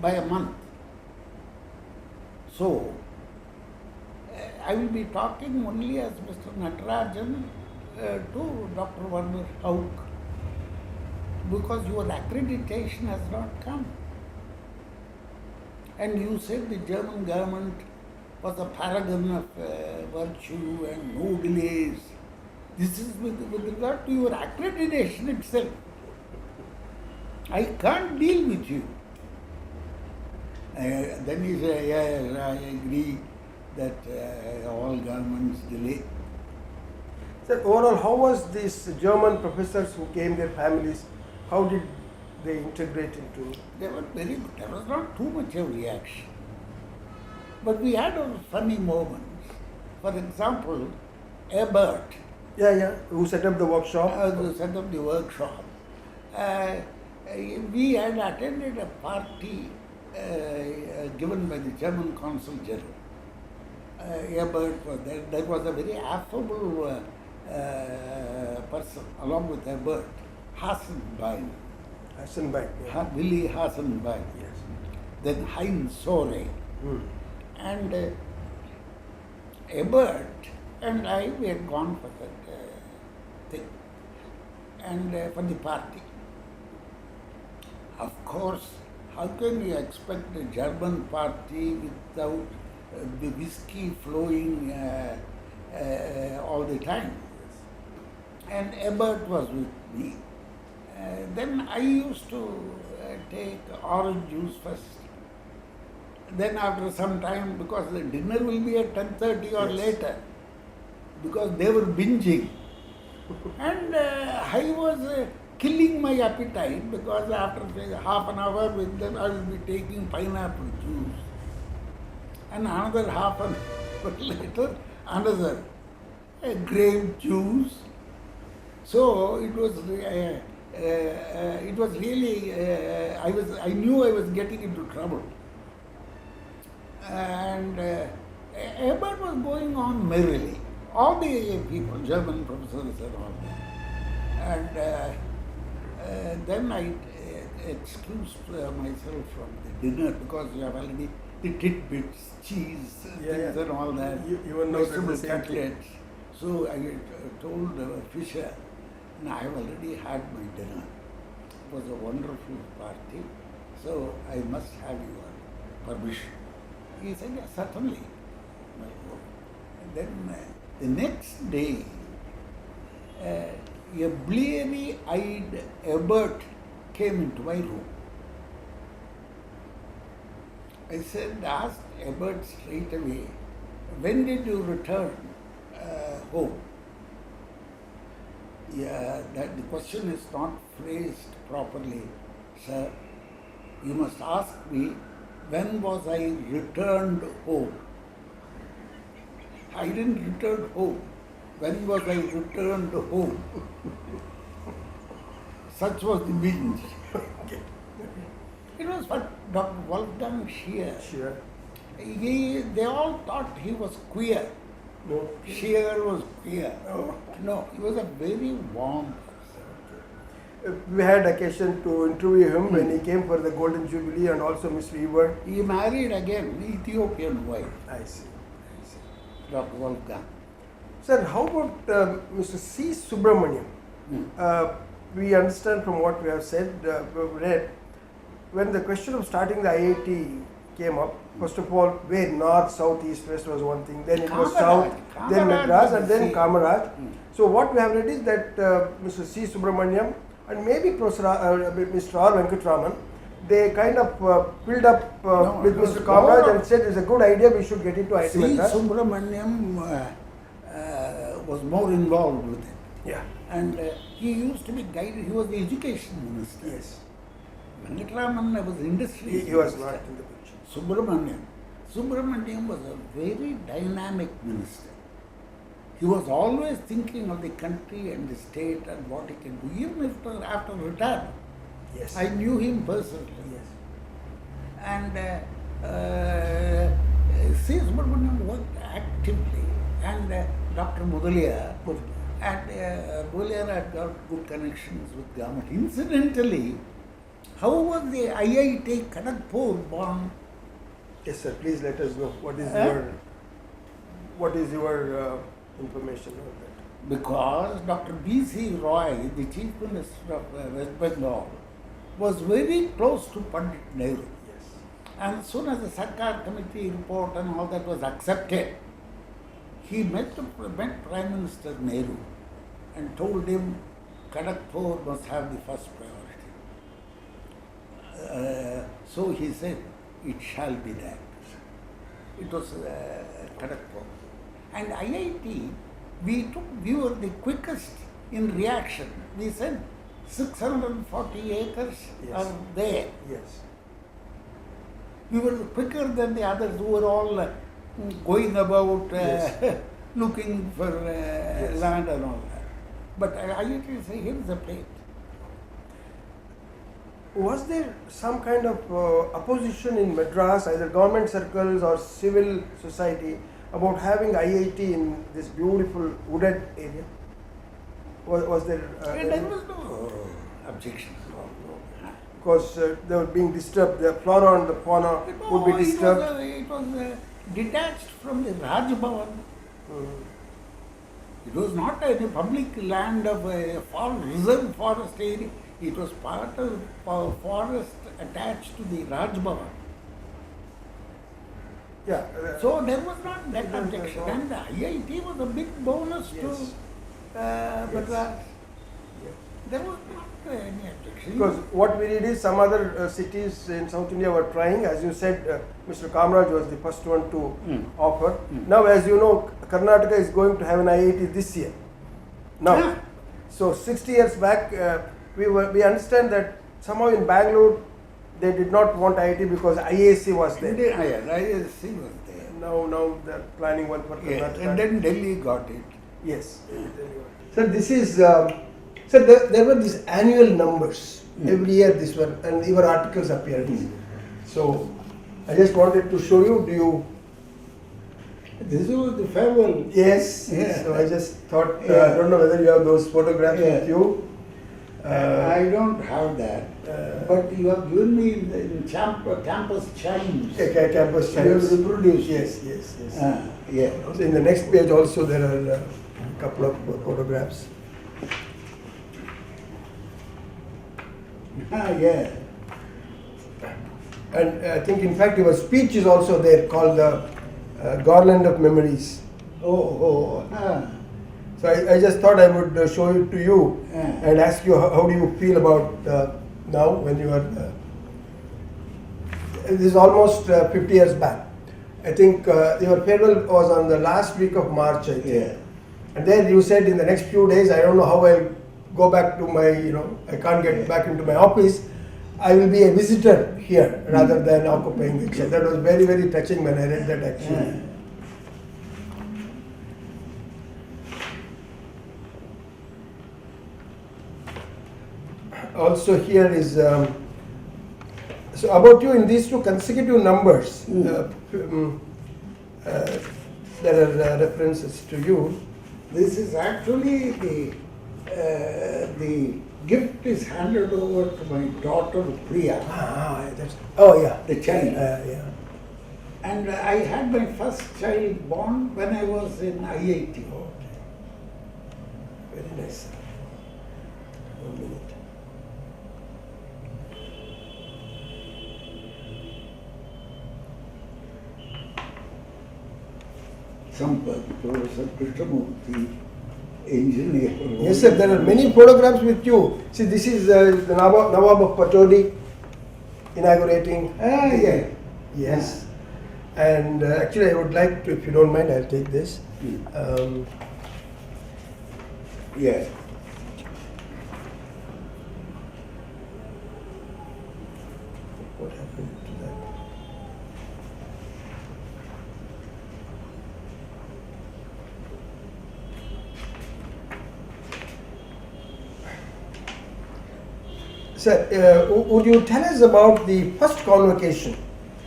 by a month. So, I will be talking only as Mr. Natarajan to Dr. Werner Hauck because your accreditation has not come. And you said the German government was a paragon of virtue and no delays. This is with regard to your accreditation itself. I can't deal with you. Then he said, yes, I agree that all governments delay. Sir, overall, how was these German professors who came, their families, how did they integrate into? They were very good. There was not too much of reaction. But we had our funny moments. For example, Ebert, Who set up the workshop? who set up the workshop, we had attended a party given by the German Consul General. Ebert was there. There was a very affable person along with Ebert, Hassenbein, Willy Hassenbein, Yes. then Heinz Sore, Hmm. and Ebert and I, we had gone for that thing, and for the party. Of course, how can you expect a German party without the whiskey flowing all the time? And Ebert was with me. Then I used to take orange juice first. Then after some time, because the dinner will be at 10:30 or Yes. later, because they were binging. And I was killing my appetite, because after say, half an hour with them I will be taking pineapple juice. And another half an hour later, another grape juice. So it was really, I knew I was getting into trouble. And Ebert was going on merrily. All the people, German professors and all that. And then I excused myself from the dinner, because you have already the tidbits, cheese, things and all that, You were not at the vegetable same cutlets. So I told Fisher, no, I have already had my dinner. It was a wonderful party, so I must have your permission. He said, yes, certainly. And then the next day, a bleary-eyed Ebert came into my room. I said, asked Ebert straight away, when did you return home? Yeah, that the question is not phrased properly, sir. You must ask me, when was I returned home? I didn't return home. When was I returned home? Such was the binge. It was for Dr. Wolfgang Scheer. Sure. They all thought he was queer. No. Scheer was queer. Oh. No, he was a very warm person. We had occasion to interview him when he came for the Golden Jubilee, and also Miss Weaver. He married again, Ethiopian wife, I see. Dr. Wolfgang. Sir, how about Mr. C. Subramaniam? We understand from what we have said, we've read, when the question of starting the IIT came up, first of all, where north, south, east, west was one thing, then it was south, then Madras, and then Kamaraj. So what we have read is that Mr. C. Subramaniam and maybe Mr. R. Venkatraman, they kind of filled up with Mr. Kamaraj and said it's a good idea, we should get into IIT C. Madras. Subramaniam was more involved with it. Yeah. And he used to be guided, he was the education minister. Yes. Venkatraman was industry. He was not in the picture. Subramaniam was a very dynamic minister. He was always thinking of the country and the state and what he can do, even after retirement. Yes. I knew him personally. Yes. And C. Subramaniam worked actively, and Dr. Mudaliar, and Mudaliar had got good connections with government. Incidentally, how was the IIT Khanagpur born? Yes, sir. Please let us know what is your information on that. Because Dr. B.C. Roy, the Chief Minister of West Bengal, was very close to Pandit Nehru. Yes. And as soon as the Sarkar committee report and all that was accepted, he met Prime Minister Nehru and told him Kharagpur must have the first priority. So he said, it shall be that. It was Kharagpur. And IIT, we were the quickest in reaction. We said 640 acres Yes. are there. Yes. We were quicker than the others who were all going about Yes. looking for land and all that. But IIT said, here is the plate. Was there some kind of opposition in Madras, either government circles or civil society, about having IIT in this beautiful wooded area? Was there? There was no objection. Because they were being disturbed, the flora and the fauna would be disturbed. It was detached from the Raj Bhavan. It was not a public land of a reserve forest area. It was part of forest attached to the Raj Bhavan. Yeah. So there was not that objection. And the IIT was a big bonus Yes. to Madras. Yeah. There was not any objection. Because what we did is some other cities in South India were trying. As you said, Mr. Kamaraj was the first one to offer. Now, as you know, Karnataka is going to have an IIT this year. Now, Yeah. so 60 years back, we understand that somehow in Bangalore they did not want IIT because IAC was there. IIC was there. Now they're planning one for Yeah. Karnataka. And then Delhi got it. Yes. So this is, so there were these annual numbers. Every year this one, and your articles appeared. So I just wanted to show you, do you? This was the farewell. Yes. Yeah. So I just thought, Yeah. I don't know whether you have those photographs Yeah. with you. I don't have that. But you have given me in campus chimes. Campus You have chimes. reproduced. Yes. Yeah. So in the next page also there are a couple of photographs. Yeah. And I think in fact your speech is also there called the Garland of Memories. Oh. So I just thought I would show it to you Yeah. and ask you how do you feel about now when you are, this is almost 50 years back. I think your farewell was on the last week of March, I think. Yeah. And then you said in the next few days, I don't know how I'll go back to my, I can't get back into my office. I will be a visitor here rather than occupying the chair. That was very, very touching when I read that actually. Also here is, so about you in these two consecutive numbers, there are references to you. This is actually the gift is handed over to my daughter Priya, the child. Yeah. And I had my first child born when I was in IIT. Okay. Very nice. 1 minute. Sampath, Professor Krishnamurti, engineer. Yes, sir. There are many photographs with you. See, this is the Nawab of Patodi inaugurating. Yeah. Yes. And actually, I would like to, if you don't mind, I'll take this. Yeah. What happened to that? Sir, would you tell us about the first convocation?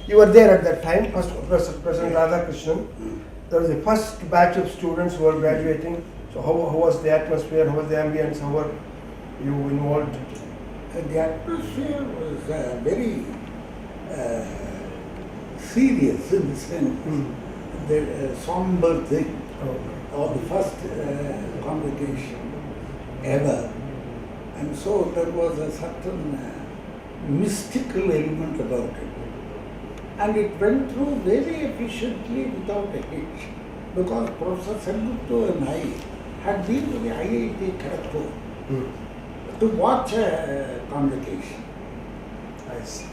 You were there at that time, President Radhakrishnan. There was the first batch of students who were graduating. So how was the atmosphere, how was the ambience, how were you involved? The atmosphere was very serious in the sense, the somber thing, or the first convocation ever. And so there was a certain mystical element about it. And it went through very efficiently without a hitch, because Professor Sengupta and I had been to the IIT Kharagpur to watch a convocation. I see.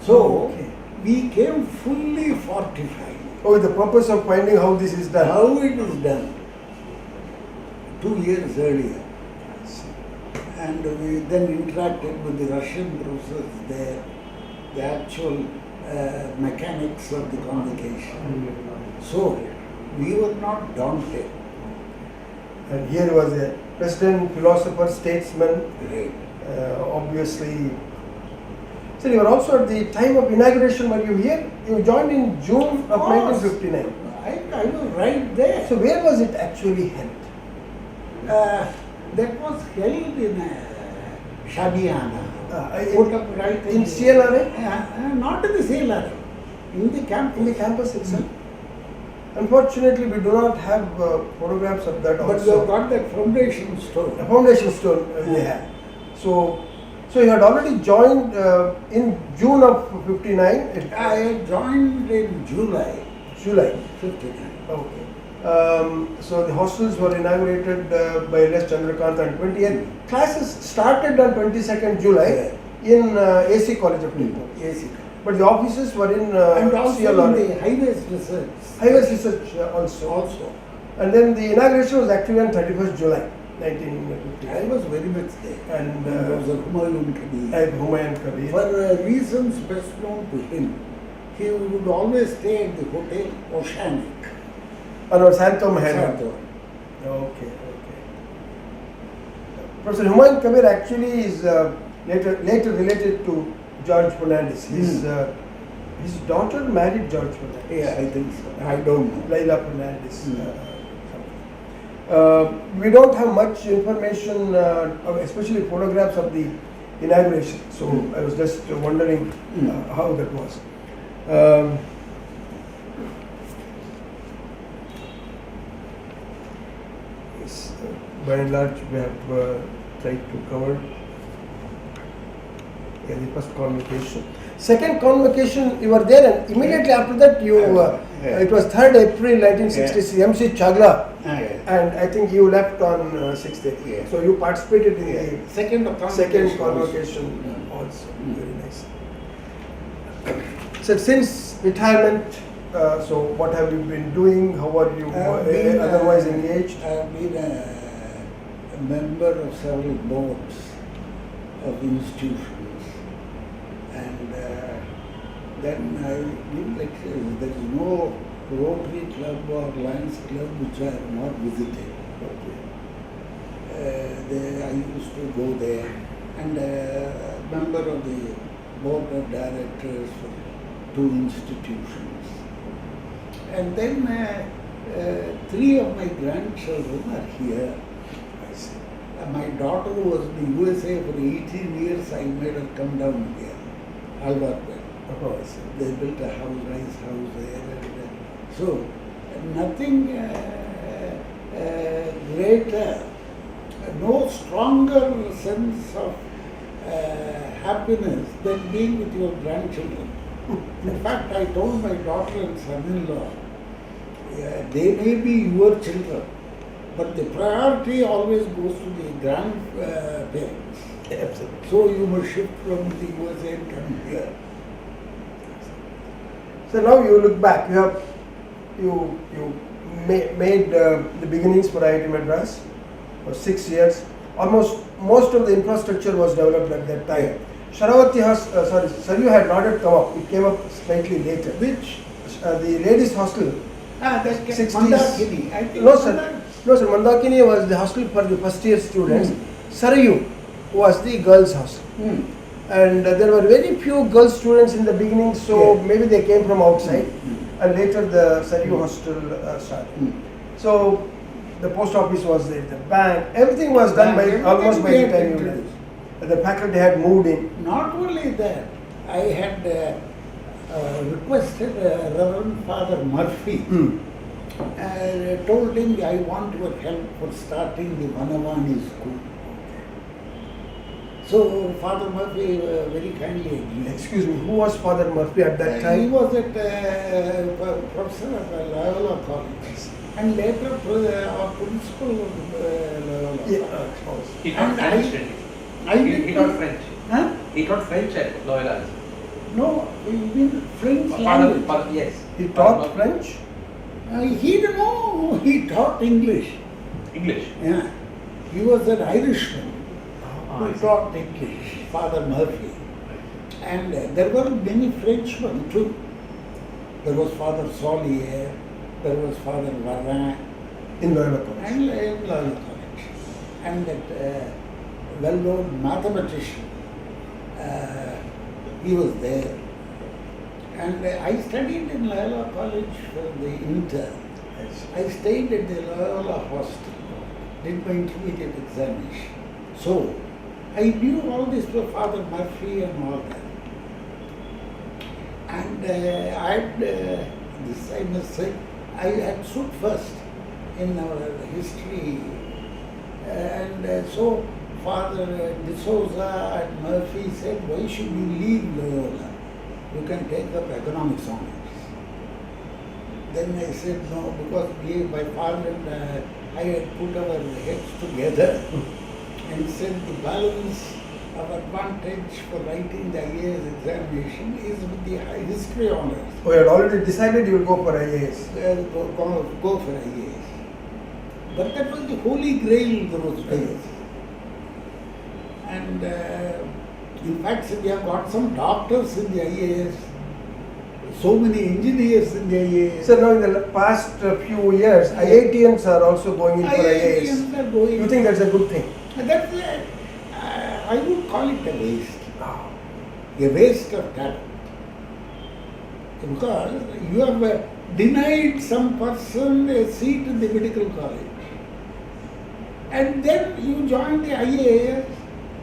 So Okay. we came fully fortified. Oh, with the purpose of finding how this is done. How it is done 2 years earlier. I see. And we then interacted with the Russian professors there, the actual mechanics of the convocation. So we were not daunted. And here was a president, philosopher, statesman, Right. obviously. So you were also at the time of inauguration. Were you here? You joined in June of course. 1959. I was right there. So where was it actually held? That was held in Shadiana. Put up right in CLRA? Not in the CLRA, in the campus. In the campus itself? Unfortunately, we do not have photographs of that But we also. have got that foundation stone. The foundation stone we have. So you had already joined in June of 59. I had joined in July July. 59. Okay. So the hostels were inaugurated by Les Chandrakant on 20th. Classes started on 22nd July in AC College of Technology. AC. But the offices were in And also CLRA. in the highways research. Highways Research also. And then the inauguration was actually on 31st July 1959. I was very much there. And there was a Humayun Kabir. Humayun Kabir. For reasons best known to him, he would always stay at the hotel Oceanic. Oh no, Santo Mahal. Santo. Okay. Professor Humayun Kabir actually is later related to George Fernandez. His daughter married George Fernandez. Yeah, I think so. I don't know. Laila Fernandez. We don't have much information, especially photographs of the inauguration. So I was just wondering how that was. Yes, by and large, we have tried to cover the first convocation. Second convocation, you were there, and immediately after that, it was 3rd April 1966, MC Chagla, and I think you left on 6th April. Yeah. So you participated in the Second convocation also. Very nice. So since retirement, so what have you been doing? How are you otherwise engaged? I have been a member of several boards of institutions. And then I give lectures. There is no Rotary Club or Lions Club which I have not visited. I used to go there, and a member of the board of directors for 2 institutions. And then 3 of my grandchildren are here. I see. My daughter was in the USA for 18 years. I made her come down here. Alvarpet. Oh, I see. They built a nice house there. And, so, nothing greater, no stronger sense of happiness than being with your grandchildren. In fact, I told my daughter and son-in-law, they may be your children, but the priority always goes to the grandparents. Absolutely. So you must shift from the USA and come here. So now you look back. You made the beginnings for IIT Madras for 6 years. Most of the infrastructure was developed at that time. Sharavati Saryu had not yet come up. It came up slightly later. Which? The ladies' hostel. That's 60s. Mandakini. I think No sir. Mandakini was the hostel for the first year students. Saryu was the girls' hostel. And there were very few girl students in the beginning, so maybe they came from outside. And later the Saryu hostel started. So the post office was there, the bank, everything was done by almost by the time you left. The faculty had moved in. Not only that, I had requested Reverend Father Murphy. I told him I want your help for starting the Vanavani school. So Father Murphy very kindly agreed. Excuse me, who was Father Murphy at that He time? was at professor at Loyola College and later our principal of Loyola Yeah. College. He taught And French, didn't I he? did He taught not- French. Huh? He taught French at Loyola. No, he mean French Father, language. yes. He Father taught Murphy. French? He didn't know, he taught English. English. Yeah. He was an Irishman Ah, who I see. taught English, Father Murphy. And there were many Frenchmen too. There was Father Solier, there was Father Varin, In Loyola College. and Loyola College. And that well-known mathematician, he was there. And I studied in Loyola College for the intern. I stayed at the Loyola hostel, did my intermediate examination. So, I knew all this for Father Murphy and all that. And I had, this I must say, I had stood first in our history. And so Father D'Souza and Murphy said, why should you leave Loyola? You can take up economics honors. Then I said, no, because my father and I had put our heads together and said the balance of advantage for writing the IAS examination is with the history honors. Oh, you had already decided you will go for IAS. Go for IAS. But that was the holy grail in those days. And in fact, we have got some doctors in the IAS, so many engineers in the IAS. So now in the past few years, IITians are also going in for IAS. IITians are going. You think that's a good thing? That's I would call it a waste. A waste of talent. Because you have denied some person a seat in the medical college. And then you join the IAS,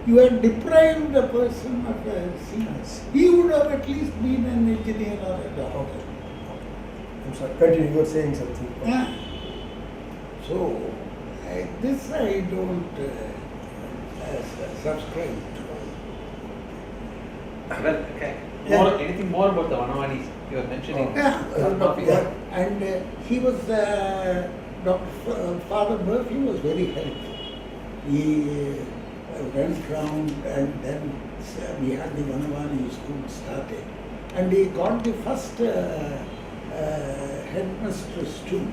you have deprived a person of a seat. He would have at least been an engineer or a doctor. I'm sorry, continue, you were saying something. Yeah. So, this I don't subscribe to. Well, okay. Yeah. Anything more about the Vanavanis you were mentioning? Yeah, and he was, Father Murphy was very helpful. He went round and then we had the Vanavani school started. And he got the first headmistress too.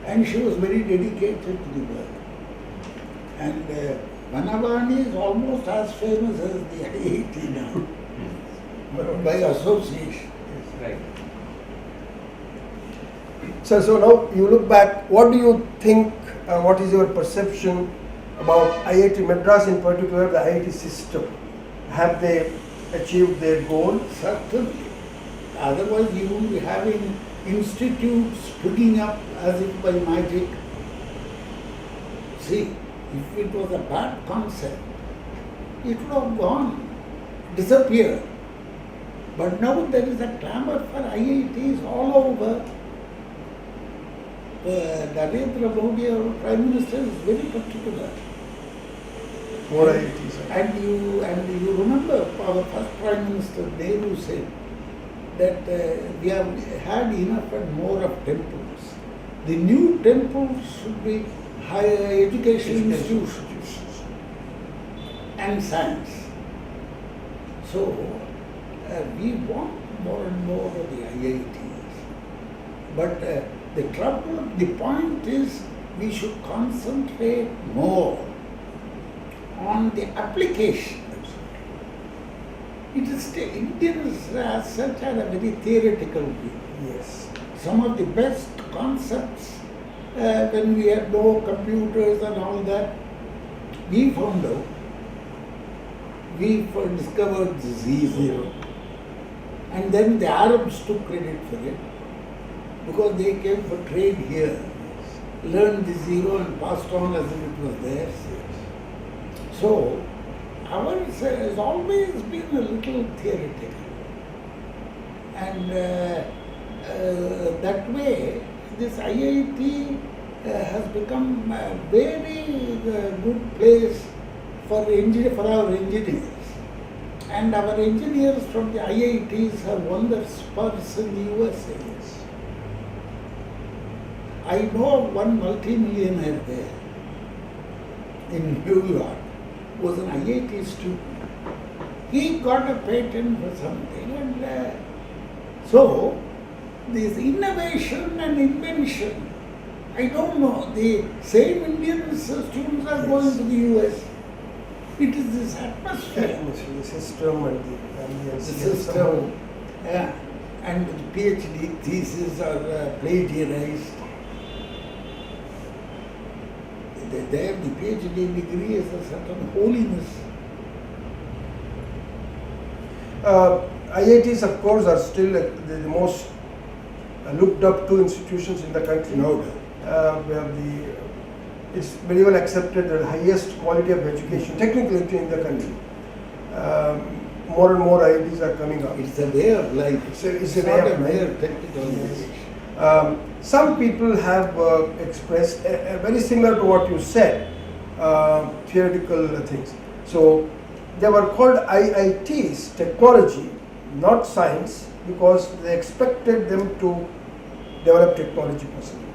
And she was very dedicated to the work. And Vanavani is almost as famous as the IIT now, by association. Right. So now you look back, what do you think, what is your perception about IIT Madras, in particular the IIT system? Have they achieved their goal? Certainly. Otherwise you will be having institutes springing up as if by magic. See, if it was a bad concept, it would have gone, disappeared. But now there is a clamor for IITs all over. Narendra Modi, our Prime Minister, is very particular. More IITs. And you remember our first Prime Minister, Nehru, said that we have had enough and more of temples. The new temples should be higher education institutions and science. So we want more and more of the IITs. But the trouble, the point is we should concentrate more on the application. It is Indians as such had a very theoretical view. Yes. Some of the best concepts, when we had no computers and all that, we found out, we discovered the zero. And then the Arabs took credit for it, because they came for trade here, learned the zero and passed on as if it was theirs. So, ours has always been a little theoretical. And that way, this IIT has become a very good place for our engineers. And our engineers from the IITs have won the spurs in the USA. I know of one multi-millionaire there in New York who was an IIT student. He got a patent for something, and so this innovation and invention, I don't know, the same Indian students are going to the US. It is this atmosphere. The system and the ambience. The system, yeah, and the PhD theses are plagiarized. There, the PhD degree is a certain holiness. IITs, of course, are still the most looked up to institutions in the country. No doubt. We have it's very well accepted the highest quality of education, technically, in the country. More and more IITs are coming up. It's a way of life. It's a not way of a mere life. technical Yes. education. Some people have expressed very similar to what you said, theoretical things. So they were called IITs, technology, not science, because they expected them to develop technology possibly.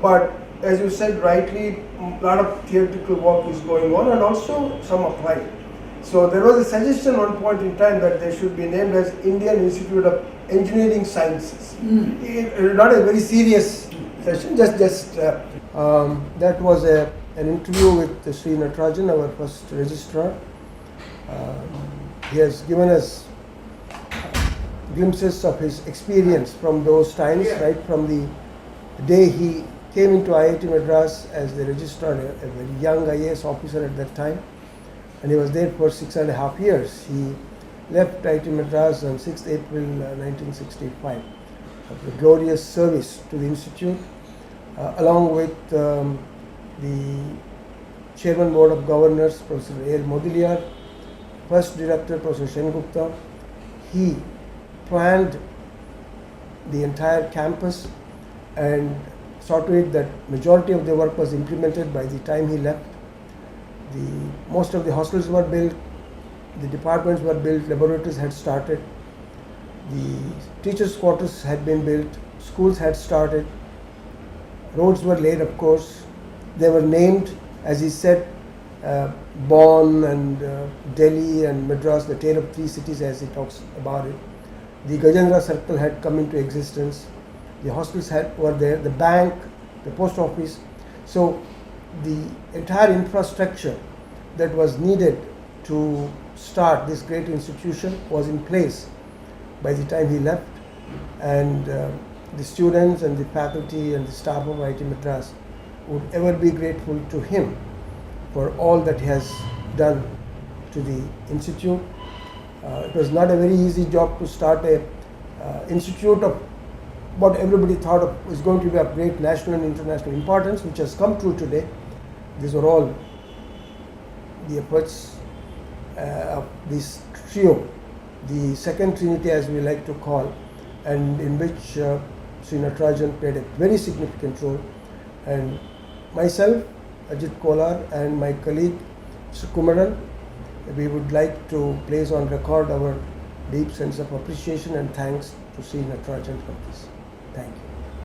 But as you said rightly, a lot of theoretical work is going on and also some applied. So there was a suggestion one point in time that they should be named as Indian Institute of Engineering Sciences. Not a very serious session, that was an interview with Shri Natarajan, our first registrar. He has given us glimpses of his experience from those times, right from the day he came into IIT Madras as the registrar, a very young IAS officer at that time, and he was there for 6.5 years. He left IIT Madras on 6th April 1965 of a glorious service to the institute, along with the Chairman Board of Governors, Professor R. Modiliar, first director, Professor Shengupta. He planned the entire campus and saw to it that majority of the work was implemented by the time he left. Most of the hostels were built, the departments were built, laboratories had started, the teachers' quarters had been built, schools had started, roads were laid, of course. They were named, as he said, Bonn and Delhi and Madras, the tale of three cities, as he talks about it. The Gajendra Circle had come into existence. The hospitals were there, the bank, the post office. So the entire infrastructure that was needed to start this great institution was in place by the time he left, and the students and the faculty and the staff of IIT Madras would ever be grateful to him for all that he has done to the institute. It was not a very easy job to start a institute of what everybody thought of was going to be of great national and international importance, which has come true today. These were all the efforts of this trio, the second trinity as we like to call, and in which Shri Natarajan played a very significant role. And myself, Ajit Kolar, and my colleague Mr Kumaran, we would like to place on record our deep sense of appreciation and thanks to Shri Natarajan for this. Thank you.